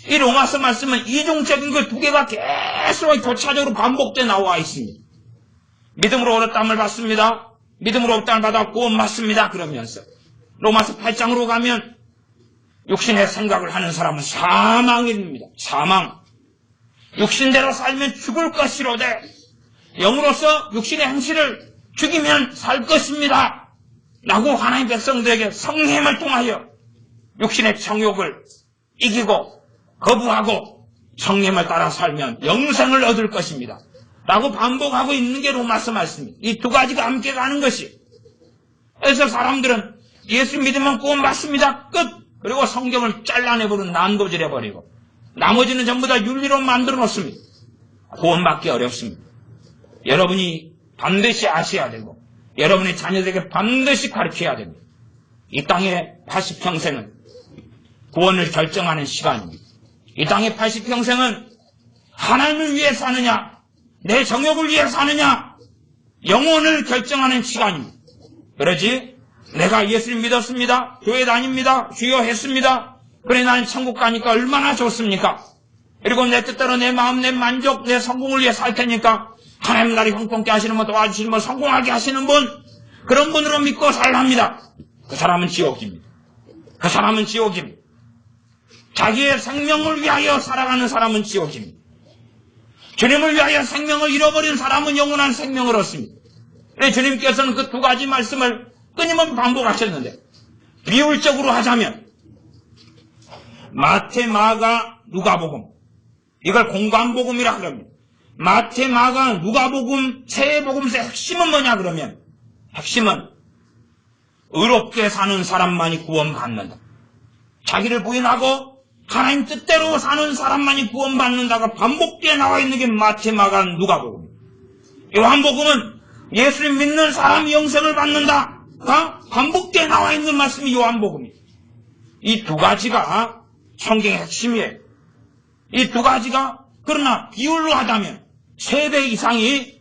이 로마서 말씀은 이중적인 그 두 개가 계속 교차적으로 반복돼 나와 있습니다. 믿음으로 얻었담을 받습니다. 믿음으로 얻었담을 받아 구원받습니다. 그러면서 로마서 8장으로 가면 육신의 생각을 하는 사람은 사망입니다. 사망. 육신대로 살면 죽을 것이로되 영으로서 육신의 행실을 죽이면 살 것입니다. 라고 하나님 백성들에게 성령을 통하여 육신의 정욕을 이기고 거부하고 성령을 따라 살면 영생을 얻을 것입니다. 라고 반복하고 있는 게 로마서 말씀입니다. 이 두 가지가 함께 가는 것이. 그래서 사람들은 예수 믿으면 구원받습니다. 끝. 그리고 성경을 잘라내버리고 난도질해버리고 나머지는 전부 다 윤리로 만들어 놓습니다. 구원받기 어렵습니다. 여러분이 반드시 아셔야 되고 여러분의 자녀들에게 반드시 가르쳐야 됩니다. 이 땅의 80평생은 구원을 결정하는 시간입니다. 이 땅의 80평생은 하나님을 위해 사느냐, 내 정욕을 위해 사느냐, 영혼을 결정하는 시간입니다. 그러지 내가 예수를 믿었습니다. 교회 다닙니다. 주여 했습니다. 그래 나는 천국 가니까 얼마나 좋습니까? 그리고 내 뜻대로 내 마음, 내 만족, 내 성공을 위해 살 테니까 하나님 나를 형통케 하시는 분, 도와주시는 분, 성공하게 하시는 분, 그런 분으로 믿고 살랍니다. 그 사람은 지옥입니다. 그 사람은 지옥입니다. 자기의 생명을 위하여 살아가는 사람은 지옥입니다. 주님을 위하여 생명을 잃어버린 사람은 영원한 생명을 얻습니다. 주님께서는 그 두 가지 말씀을 끊임없이 반복하셨는데 비율적으로 하자면 마태, 마가, 누가복음 이걸 공관복음이라 그럽니다. 마태, 마가, 누가복음 세 복음서의 핵심은 뭐냐 그러면 핵심은 의롭게 사는 사람만이 구원받는다. 자기를 부인하고 하나님 뜻대로 사는 사람만이 구원받는다가 반복되어 나와 있는 게 마태, 마가, 누가복음입니다. 요한복음은 예수를 믿는 사람이 영생을 받는다. 반복되어 나와 있는 말씀이 요한복음입니다. 이 두 가지가 성경의 핵심이에요. 이 두 가지가 그러나 비율로 하자면 3배 이상이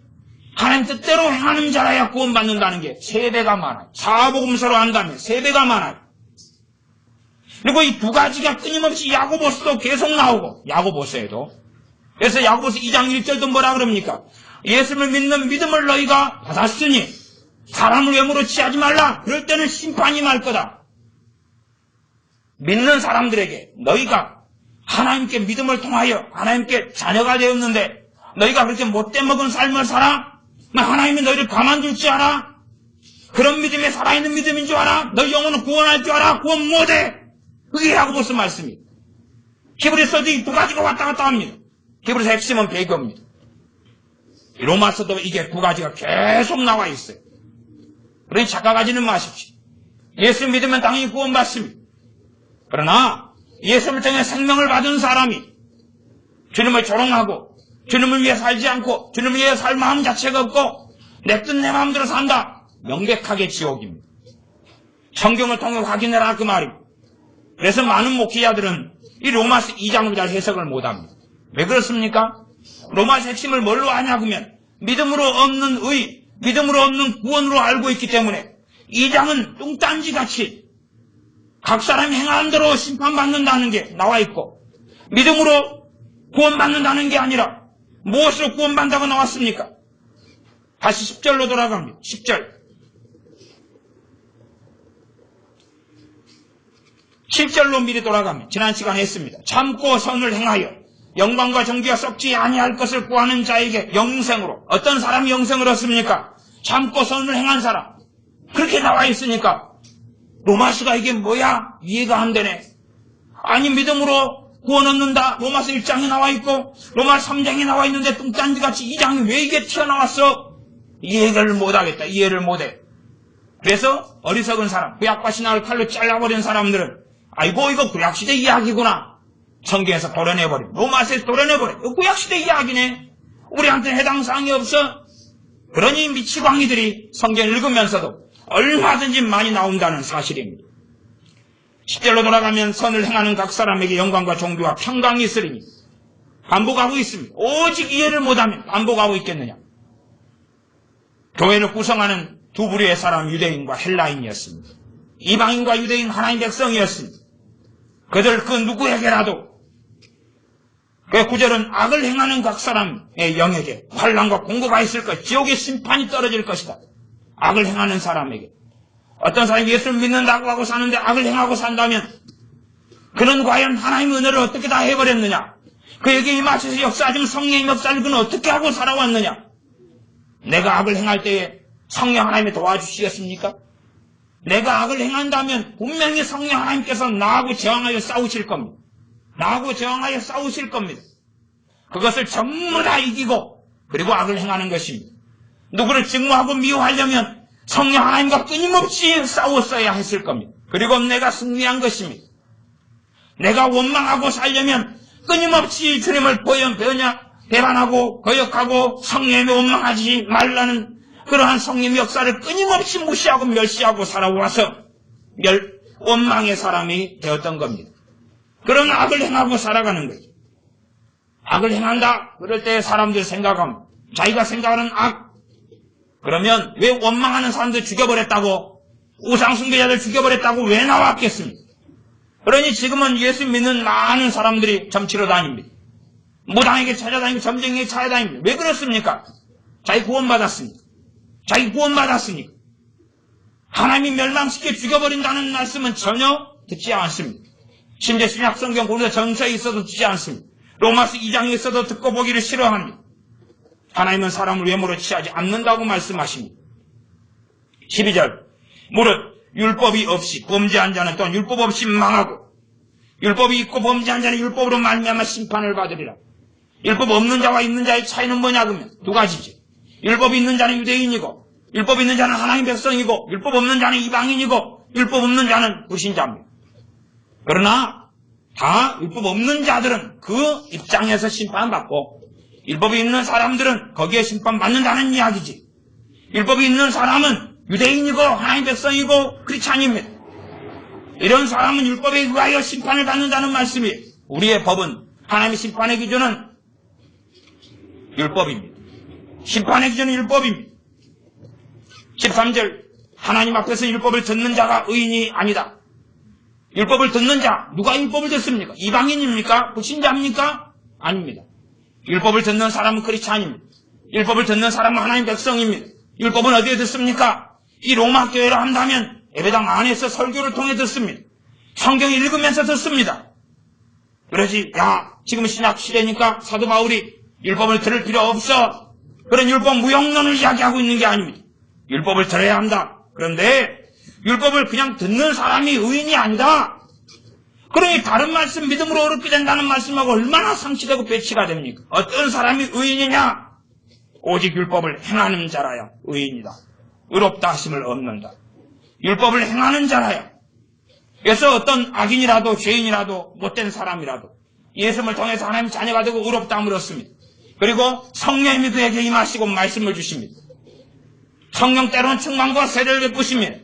하나님 뜻대로 행하는 자라야 구원받는다는 게 3배가 많아요. 사복음서로 한다면 3배가 많아요. 그리고 이 두 가지가 끊임없이 야고보서도 계속 나오고 야고보서에도 그래서 야고보서 2장 1절도 뭐라 그럽니까? 예수를 믿는 믿음을 너희가 받았으니 사람을 외모로 취하지 말라. 그럴 때는 심판이 날 거다. 믿는 사람들에게 너희가 하나님께 믿음을 통하여 하나님께 자녀가 되었는데 너희가 그렇게 못돼 먹은 삶을 살아? 하나님이 너희를 가만둘 줄 알아? 그런 믿음에 살아있는 믿음인 줄 알아? 너희 영혼은 구원할 줄 알아? 구원 못해. 그게 야고보서 말씀이에요. 히브리서도 이 두 가지가 왔다 갔다 합니다. 히브리서 핵심은 배경입니다. 로마서도 이게 두 가지가 계속 나와 있어요. 그러니 착각하지는 마십시오. 예수 믿으면 당연히 구원받습니다. 그러나 예수를 통해 생명을 받은 사람이 주님을 조롱하고 주님을 위해 살지 않고 주님을 위해 살 마음 자체가 없고 내 뜻 내 마음대로 산다. 명백하게 지옥입니다. 성경을 통해 확인해라 그 말입니다. 그래서 많은 목회자들은 이 로마서 2장을 잘 해석을 못합니다. 왜 그렇습니까? 로마서 핵심을 뭘로 아냐 그러면 믿음으로 얻는 의, 믿음으로 얻는 구원으로 알고 있기 때문에 2장은 뚱딴지같이 각 사람이 행하는 대로 심판받는다는 게 나와 있고 믿음으로 구원받는다는 게 아니라 무엇으로 구원받는다고 나왔습니까? 다시 10절로 돌아갑니다. 10절. 7절로 미리 돌아가면 지난 시간에 했습니다. 참고 선을 행하여 영광과 정기가 썩지 아니할 것을 구하는 자에게 영생으로. 어떤 사람이 영생을 얻습니까? 참고 선을 행한 사람. 그렇게 나와 있으니까 로마서가 이게 뭐야? 이해가 안 되네. 아니 믿음으로 구원 얻는다. 로마서 1장에 나와 있고 로마서 3장에 나와 있는데 뚱딴지같이 2장이 왜 이게 튀어나왔어? 이해를 못하겠다. 이해를 못해. 그래서 어리석은 사람, 구약과 신약을 칼로 잘라버린 사람들은 아이고 이거 구약시대 이야기구나. 성경에서 도려내버려. 로마서에서 도려내버려. 이거 구약시대 이야기네. 우리한테는 해당 사항이 없어. 그러니 미치광이들이 성경 읽으면서도 얼마든지 많이 나온다는 사실입니다. 10절로 돌아가면 선을 행하는 각 사람에게 영광과 존귀와 평강이 있으리니 반복하고 있습니다. 오직 이해를 못하면 반복하고 있겠느냐. 교회를 구성하는 두 부류의 사람 유대인과 헬라인이었습니다. 이방인과 유대인 하나님 백성이었습니다. 그들 그 누구에게라도 그 구절은 악을 행하는 각 사람의 영에게 환난과 공고가 있을 것, 지옥의 심판이 떨어질 것이다. 악을 행하는 사람에게. 어떤 사람이 예수를 믿는다고 하고 사는데 악을 행하고 산다면 그는 과연 하나님의 은혜를 어떻게 다 해버렸느냐? 그에게 임하셔서 역사하시면 성령의 역사를 그는 어떻게 하고 살아왔느냐? 내가 악을 행할 때에 성령 하나님이 도와주시겠습니까? 내가 악을 행한다면 분명히 성령 하나님께서 나하고 저항하여 싸우실 겁니다. 나하고 저항하여 싸우실 겁니다. 그것을 전부 다 이기고 그리고 악을 행하는 것입니다. 누구를 증오하고 미워하려면 성령 하나님과 끊임없이 싸웠어야 했을 겁니다. 그리고 내가 승리한 것입니다. 내가 원망하고 살려면 끊임없이 주님을 배반하고 거역하고 성령에 원망하지 말라는 그러한 성령 역사를 끊임없이 무시하고 멸시하고 살아와서 원망의 사람이 되었던 겁니다. 그런 악을 행하고 살아가는 거죠. 악을 행한다. 그럴 때 사람들 생각하면 자기가 생각하는 악. 그러면 왜 원망하는 사람들 죽여버렸다고, 우상숭배자들 죽여버렸다고 왜 나왔겠습니까? 그러니 지금은 예수 믿는 많은 사람들이 점치러 다닙니다. 무당에게 찾아다니고 점쟁이에게 찾아다닙니다. 왜 그렇습니까? 자기 구원받았으니까. 자기 구원받았으니까. 하나님이 멸망시켜 죽여버린다는 말씀은 전혀 듣지 않습니다. 심지어 신약성경 고린도 전서에 있어도 듣지 않습니다. 로마서 2장에 있어도 듣고 보기를 싫어합니다. 하나님은 사람을 외모로 취하지 않는다고 말씀하십니다. 12절 무릇 율법이 없이 범죄한 자는 또한 율법 없이 망하고 율법이 있고 범죄한 자는 율법으로 말미암아 심판을 받으리라. 율법 없는 자와 있는 자의 차이는 뭐냐 그러면 두 가지지. 율법이 있는 자는 유대인이고 율법 있는 자는 하나님 백성이고 율법 없는 자는 이방인이고 율법 없는 자는 불신자입니다. 그러나 다 율법 없는 자들은 그 입장에서 심판받고 율법이 있는 사람들은 거기에 심판받는다는 이야기지. 율법이 있는 사람은 유대인이고 하나님 백성이고 크리스찬입니다. 이런 사람은 율법에 의하여 심판을 받는다는 말씀이에요. 우리의 법은 하나님의 심판의 기준은 율법입니다. 심판의 기준은 율법입니다. 13절 하나님 앞에서 율법을 듣는 자가 의인이 아니다. 율법을 듣는 자, 누가 율법을 듣습니까? 이방인입니까? 불신자입니까? 아닙니다. 율법을 듣는 사람은 크리스찬입니다. 율법을 듣는 사람은 하나님 백성입니다. 율법은 어디에 듣습니까? 이 로마 교회를 한다면 예배당 안에서 설교를 통해 듣습니다. 성경 읽으면서 듣습니다. 그러지 지금 신약 시대니까 사도 바울이 율법을 들을 필요 없어. 그런 율법 무용론을 이야기하고 있는 게 아닙니다. 율법을 들어야 한다. 그런데 율법을 그냥 듣는 사람이 의인이 아니다. 그러니 다른 말씀 믿음으로 어렵게 된다는 말씀하고 얼마나 상치되고 배치가 됩니까? 어떤 사람이 의인이냐? 오직 율법을 행하는 자라야 의인이다. 의롭다 하심을 얻는다. 율법을 행하는 자라야. 그래서 어떤 악인이라도 죄인이라도 못된 사람이라도 예수님을 통해서 하나님 자녀가 되고 의롭다 함을 얻습니다. 그리고 성령님이 그에게 임하시고 말씀을 주십니다. 성령 때로는 충만과 세례를 베푸십니다.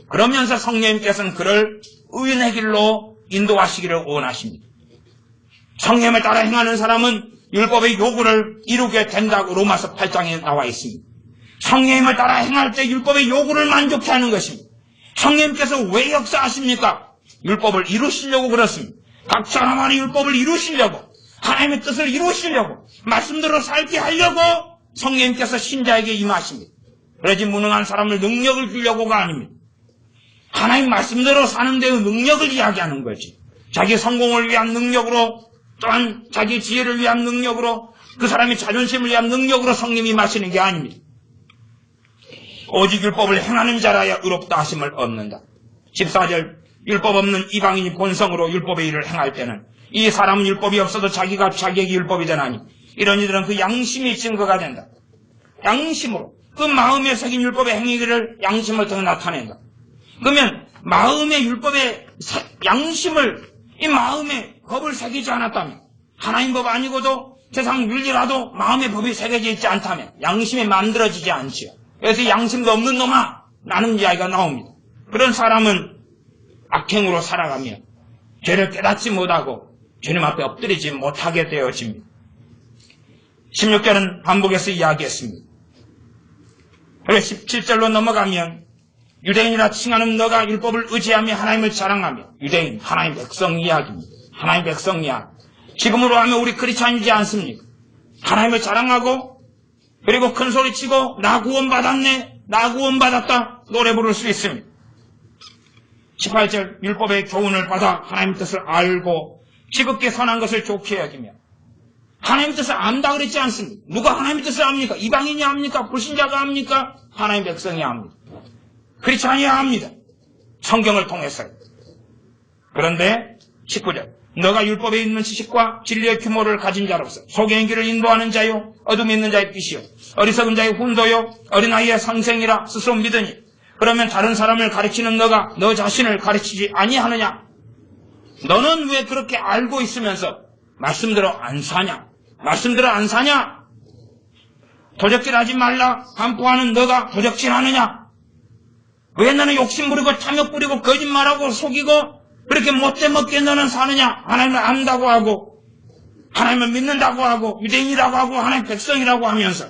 그러면서 성령님께서는 그를 의인의 길로 인도하시기를 원하십니다. 성령을 따라 행하는 사람은 율법의 요구를 이루게 된다고 로마서 8장에 나와 있습니다. 성령님을 따라 행할 때 율법의 요구를 만족해 하는 것입니다. 성령님께서 왜 역사하십니까? 율법을 이루시려고 그렇습니다. 각 사람만의 율법을 이루시려고, 하나님의 뜻을 이루시려고, 말씀대로 살게 하려고 성령님께서 신자에게 임하십니다. 그러지 무능한 사람을 능력을 주려고가 아닙니다. 하나님 말씀대로 사는 데의 능력을 이야기하는 거지. 자기 성공을 위한 능력으로, 또한 자기 지혜를 위한 능력으로, 그 사람의 자존심을 위한 능력으로 성령이 마시는 게 아닙니다. 오직 율법을 행하는 자라야 의롭다 하심을 얻는다. 14절 율법 없는 이방인이 본성으로 율법의 일을 행할 때는 이 사람은 율법이 없어도 자기가 자기에게 율법이 되나니 이런 이들은 그 양심이 증거가 된다. 양심으로 그 마음에 새긴 율법의 행위를 양심을 통해 나타낸다. 그러면 마음의 율법의 양심을 이 마음에 법을 새기지 않았다면 하나님 법 아니고도 세상 윤리라도 마음의 법이 새겨져 있지 않다면 양심이 만들어지지 않지요. 그래서 양심도 없는 놈아 라는 이야기가 나옵니다. 그런 사람은 악행으로 살아가며 죄를 깨닫지 못하고 주님 앞에 엎드리지 못하게 되어집니다. 16절은 반복해서 이야기했습니다. 그리고 17절로 넘어가면 유대인이라 칭하는 너가 율법을 의지하며 하나님을 자랑하며 유대인, 하나님 백성 이야기입니다. 하나님 백성 이야기. 지금으로 하면 우리 크리스찬이지 않습니까? 하나님을 자랑하고 그리고 큰 소리치고 나 구원받았네, 나 구원받았다 노래 부를 수 있습니다. 18절 율법의 교훈을 받아 하나님 뜻을 알고 지극히 선한 것을 좋게 여기며 하나님 뜻을 안다 그랬지 않습니까? 누가 하나님 뜻을 압니까? 이방인이 압니까? 불신자가 압니까? 하나님 백성이 압니다. 크리스찬이 압니다. 성경을 통해서요. 그런데 19절 너가 율법에 있는 지식과 진리의 규모를 가진 자로서 속의 길을 인도하는 자요 어둠에 있는 자의 빛이요 어리석은 자의 훈도요 어린아이의 선생이라 스스로 믿으니 그러면 다른 사람을 가르치는 너가 너 자신을 가르치지 아니하느냐? 너는 왜 그렇게 알고 있으면서 말씀대로 안 사냐? 말씀대로 안 사냐? 도적질하지 말라 반포하는 너가 도적질하느냐? 왜 너는 욕심 부리고 탐욕 부리고 거짓말하고 속이고 그렇게 못되먹게 너는 사느냐? 하나님을 안다고 하고 하나님을 믿는다고 하고 유대인이라고 하고 하나님 백성이라고 하면서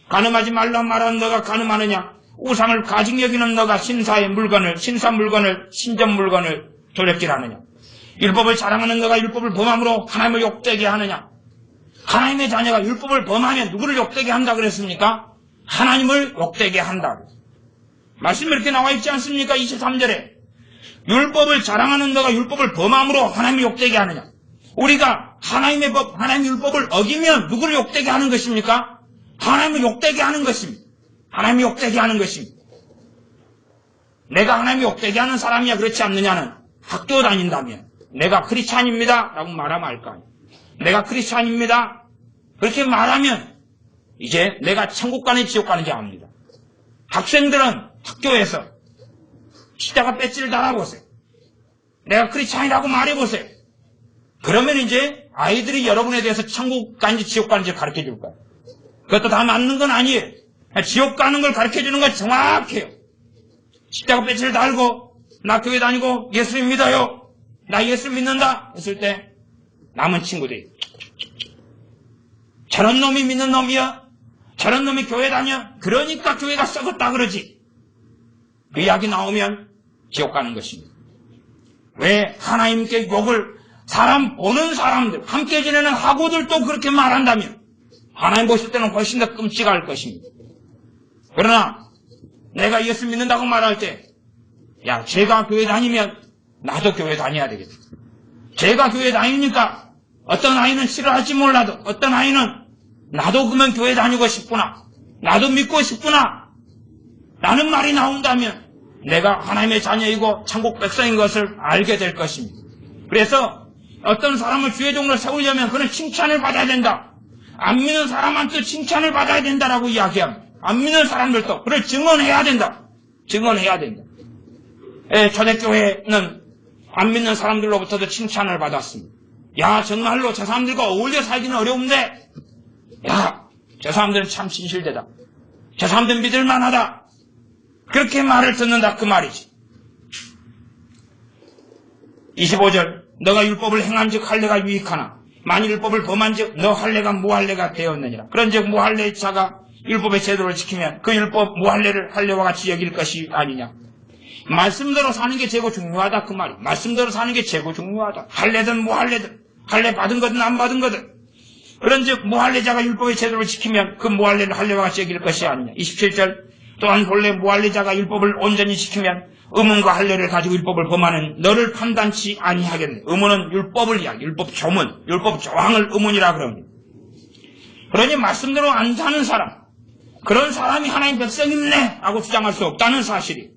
간음하지 말라 말하는 너가 간음하느냐? 우상을 가증 여기는 너가 신사 물건을 신전 물건을 도적질하느냐? 율법을 자랑하는 너가 율법을 범함으로 하나님을 욕되게 하느냐? 하나님의 자녀가 율법을 범하면 누구를 욕되게 한다 그랬습니까? 하나님을 욕되게 한다. 말씀이 이렇게 나와 있지 않습니까? 23절에 율법을 자랑하는 너가 율법을 범함으로 하나님을 욕되게 하느냐? 우리가 하나님의 법, 하나님의 율법을 어기면 누구를 욕되게 하는 것입니까? 하나님을 욕되게 하는 것입니다. 하나님을 욕되게 하는 것입니다. 내가 하나님을 욕되게 하는 사람이야 그렇지 않느냐는 학교 다닌다면 내가 크리스찬입니다 라고 말하면 알 거 아니에요. 내가 크리스찬입니다 그렇게 말하면 이제 내가 천국 가는지 지옥 가는지 압니다. 학생들은 학교에서 십자가 배지를 달아보세요. 내가 크리스찬이라고 말해보세요. 그러면 이제 아이들이 여러분에 대해서 천국 가는지 지옥 가는지 가르쳐 줄 거예요. 그것도 다 맞는 건 아니에요. 지옥 가는 걸 가르쳐 주는 건 정확해요. 십자가 배지를 달고 나 교회 다니고 예수 믿어요. 나 예수 믿는다 했을 때 남은 친구들이 저런 놈이 믿는 놈이야? 저런 놈이 교회 다녀? 그러니까 교회가 썩었다 그러지. 그 이야기 나오면 지옥 가는 것입니다. 왜 하나님께 욕을 사람 보는 사람들 함께 지내는 하고들도 그렇게 말한다면 하나님 보실 때는 훨씬 더 끔찍할 것입니다. 그러나 내가 예수 믿는다고 말할 때 야, 제가 교회 다니면 나도 교회 다녀야 되겠다. 제가 교회 다니니까 어떤 아이는 싫어할지 몰라도 어떤 아이는 나도 그러면 교회 다니고 싶구나. 나도 믿고 싶구나. 라는 말이 나온다면 내가 하나님의 자녀이고 천국 백성인 것을 알게 될 것입니다. 그래서 어떤 사람을 주의 종으로 세우려면 그는 칭찬을 받아야 된다. 안 믿는 사람한테 칭찬을 받아야 된다라고 이야기합니다. 안 믿는 사람들도 그를 증언해야 된다. 증언해야 된다. 초대교회는 안 믿는 사람들로부터도 칭찬을 받았습니다. 야, 정말로 저 사람들과 어울려 살기는 어려운데 야, 저 사람들은 참 진실되다. 저 사람들은 믿을만하다. 그렇게 말을 듣는다 그 말이지. 25절 너가 율법을 행한즉 할례가 유익하나 만일 율법을 범한즉 너 할례가 무할례가 되었느니라. 그런즉 무할례 자가 율법의 제도를 지키면 그 율법 무할례를 할례와 같이 여길 것이 아니냐. 말씀대로 사는 게 제고 중요하다 그 말이. 말씀대로 사는 게 제고 중요하다. 할례든 무할례든 할례 받은 거든 안 받은 거든. 그런즉 무할례자가 율법의 제도를 지키면 그 무할례를 할례와 같이 여길 것이 아니냐. 27절 또한 본래 무할례자가 율법을 온전히 지키면 의문과 할례를 가지고 율법을 범하는 너를 판단치 아니하겠네. 의문은 율법을 이야기, 율법 조문, 율법 조항을 의문이라 그럽니다. 그러니 말씀대로 안 사는 사람, 그런 사람이 하나님 백성이네 라고 주장할 수 없다는 사실이.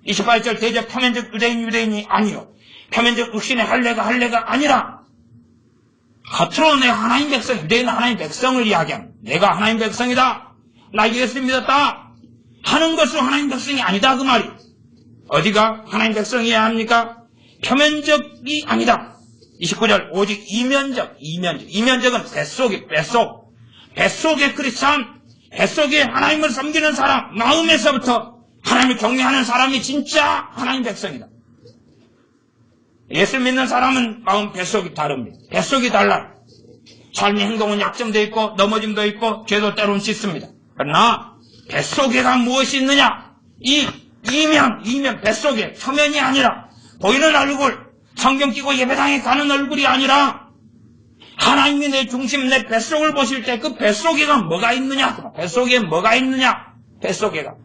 28절 대적 표면적 유대인이 아니요 표면적 육신의 할례가 아니라 겉으로 내 하나님 백성, 유대인 하나님 백성을 이야기합니다. 내가 하나님 백성이다. 나 예수 믿었다. 하는 것으로 하나님 백성이 아니다 그 말이. 어디가 하나님 백성이어야 합니까? 표면적이 아니다. 29절 오직 이면적은 뱃속의 크리스찬, 뱃속에 하나님을 섬기는 사람, 마음에서부터 하나님을 경외하는 사람이 진짜 하나님 백성이다. 예수 믿는 사람은 마음 뱃속이 다릅니다. 뱃속이 달라요. 삶의 행동은 약점도 있고 넘어짐도 있고 죄도 때로는 씻습니다. 그러나 뱃속에가 무엇이 있느냐? 이 이면 뱃속에 표면이 아니라 보이는 얼굴, 성경 끼고 예배당에 가는 얼굴이 아니라 하나님이 내 중심, 내 뱃속을 보실 때 그 뱃속에가 뭐가 있느냐? 뱃속에 뭐가 있느냐? 뱃속에가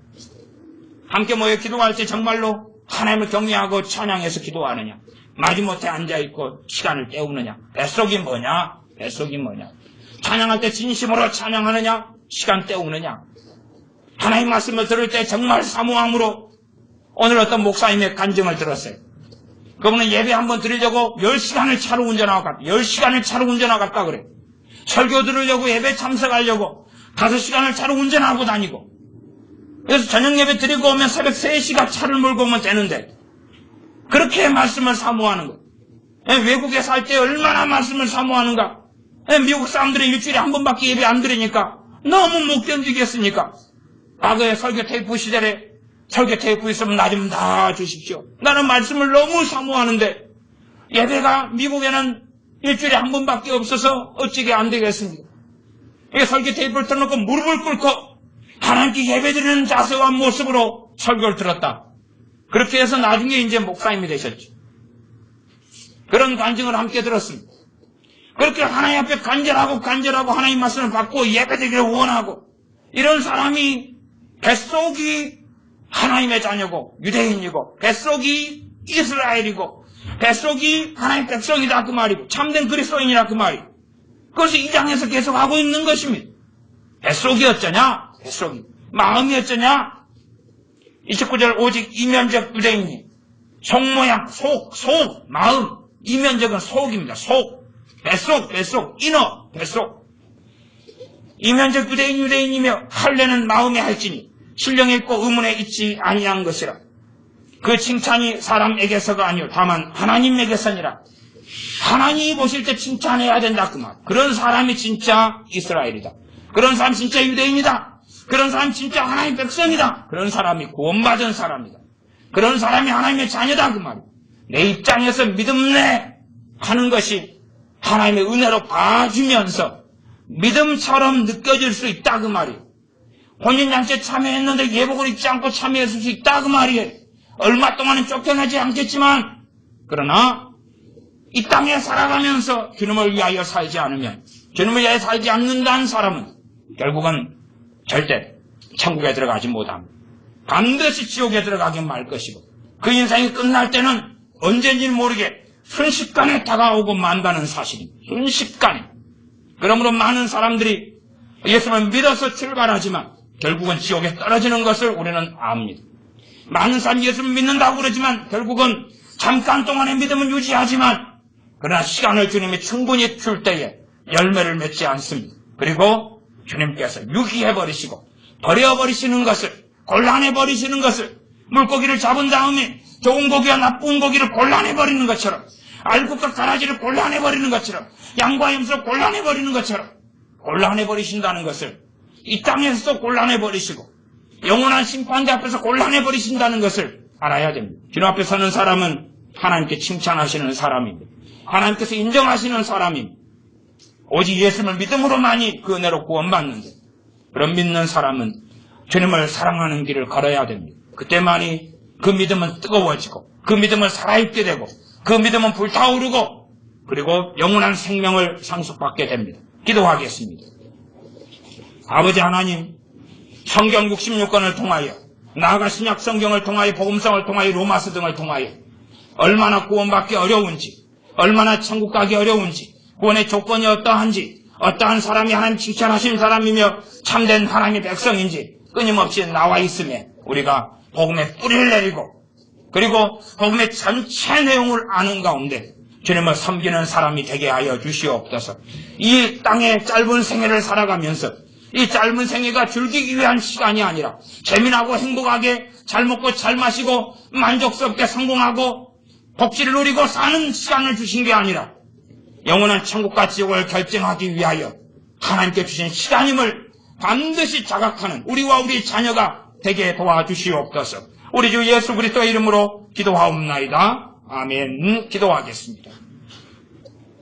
함께 모여 기도할 때 정말로 하나님을 경외하고 찬양해서 기도하느냐? 마지못해 앉아있고 시간을 때우느냐? 뱃속이 뭐냐? 뱃속이 뭐냐? 찬양할 때 진심으로 찬양하느냐? 시간 때우느냐? 하나님 말씀을 들을 때 정말 사모함으로 오늘 어떤 목사님의 간증을 들었어요. 그분은 예배 한번 드리려고 10시간을 차로 운전하고 갔다. 10시간을 차로 운전하고 갔다 그래. 설교 들으려고 예배 참석하려고 5시간을 차로 운전하고 다니고 그래서 저녁 예배 드리고 오면 새벽 3시간 차를 몰고 오면 되는데 그렇게 말씀을 사모하는 것. 외국에 살 때 얼마나 말씀을 사모하는가. 미국 사람들은 일주일에 한 번밖에 예배 안 드리니까 너무 못 견디겠습니까? 과거에 설교 테이프 시절에 설교 테이프 있으면 나 좀 다 주십시오. 나는 말씀을 너무 사모하는데 예배가 미국에는 일주일에 한 번밖에 없어서 어찌게 안 되겠습니까? 설교 테이프를 틀어놓고 무릎을 꿇고 하나님께 예배드리는 자세와 모습으로 설교를 들었다. 그렇게 해서 나중에 이제 목사님이 되셨죠. 그런 간증을 함께 들었습니다. 그렇게 하나님 앞에 간절하고 하나님 말씀을 받고 예배드리기를 원하고 이런 사람이 뱃속이 하나님의 자녀고 유대인이고 뱃속이 이스라엘이고 뱃속이 하나님의 백성이다 그 말이고 참된 그리스도인이라 그 말이고 그것을 이 장에서 계속 하고 있는 것입니다. 뱃속이 어쩌냐? 뱃속이. 마음이 어쩌냐? 29절 오직 이면적 유대인이 속모양, 속, 마음. 이면적은 속입니다. 속. 뱃속, 인어, 뱃속. 이면적 유대인이며 할례는 마음에 할지니 신령에 있고 의문에 있지 아니한 것이라. 그 칭찬이 사람에게서가 아니요 다만 하나님에게서니라. 하나님이 보실 때 칭찬해야 된다 그 말. 그런 사람이 진짜 이스라엘이다. 그런 사람이 진짜 유대인이다. 그런 사람이 진짜 하나님의 백성이다. 그런 사람이 구원받은 사람이다. 그런 사람이 하나님의 자녀다 그 말이야. 내 입장에서 믿음내 하는 것이 하나님의 은혜로 봐주면서 믿음처럼 느껴질 수 있다 그 말이에요. 혼인잔치에 참여했는데 예복을 입지 않고 참여했을 수 있다 그 말이에요. 얼마 동안은 쫓겨나지 않겠지만 그러나 이 땅에 살아가면서 주님을 위하여 살지 않으면 주님을 위하여 살지 않는다는 사람은 결국은 절대 천국에 들어가지 못합니다. 반드시 지옥에 들어가게 말 것이고 그 인생이 끝날 때는 언제인지는 모르게 순식간에 다가오고 만다는 사실입니다. 순식간에. 그러므로 많은 사람들이 예수를 믿어서 출발하지만 결국은 지옥에 떨어지는 것을 우리는 압니다. 많은 사람이 예수를 믿는다고 그러지만 결국은 잠깐 동안의 믿음은 유지하지만 그러나 시간을 주님이 충분히 줄 때에 열매를 맺지 않습니다. 그리고 주님께서 유기해버리시고 버려버리시는 것을 곤란해버리시는 것을 물고기를 잡은 다음에 좋은 고기와 나쁜 고기를 곤란해버리는 것처럼 알곡과 가라지를 곤란해버리는 것처럼 양과 염소를 곤란해버리는 것처럼 곤란해버리신다는 것을 이 땅에서도 곤란해버리시고 영원한 심판대 앞에서 곤란해버리신다는 것을 알아야 됩니다. 주님 앞에 서는 사람은 하나님께 칭찬하시는 사람입니다. 하나님께서 인정하시는 사람입니다. 오직 예수를 믿음으로만이 그 은혜로 구원받는데 그런 믿는 사람은 주님을 사랑하는 길을 걸어야 됩니다. 그때만이 그 믿음은 뜨거워지고 그 믿음은 살아있게 되고 그 믿음은 불타오르고 그리고 영원한 생명을 상속받게 됩니다. 기도하겠습니다. 아버지 하나님, 성경 66권을 통하여 나아가 신약 성경을 통하여 복음성을 통하여 로마서 등을 통하여 얼마나 구원받기 어려운지 얼마나 천국 가기 어려운지 구원의 조건이 어떠한지 어떠한 사람이 하나님 칭찬하신 사람이며 참된 하나님의 백성인지 끊임없이 나와 있음에 우리가 복음의 뿌리를 내리고 그리고 복음의 전체 내용을 아는 가운데 주님을 섬기는 사람이 되게 하여 주시옵소서. 이 땅의 짧은 생애를 살아가면서 이 짧은 생애가 즐기기 위한 시간이 아니라 재미나고 행복하게 잘 먹고 잘 마시고 만족스럽게 성공하고 복지를 누리고 사는 시간을 주신 게 아니라 영원한 천국과 지옥을 결정하기 위하여 하나님께 주신 시간임을 반드시 자각하는 우리와 우리 자녀가 되게 도와주시옵소서. 우리 주 예수 그리스도의 이름으로 기도하옵나이다. 아멘. 기도하겠습니다.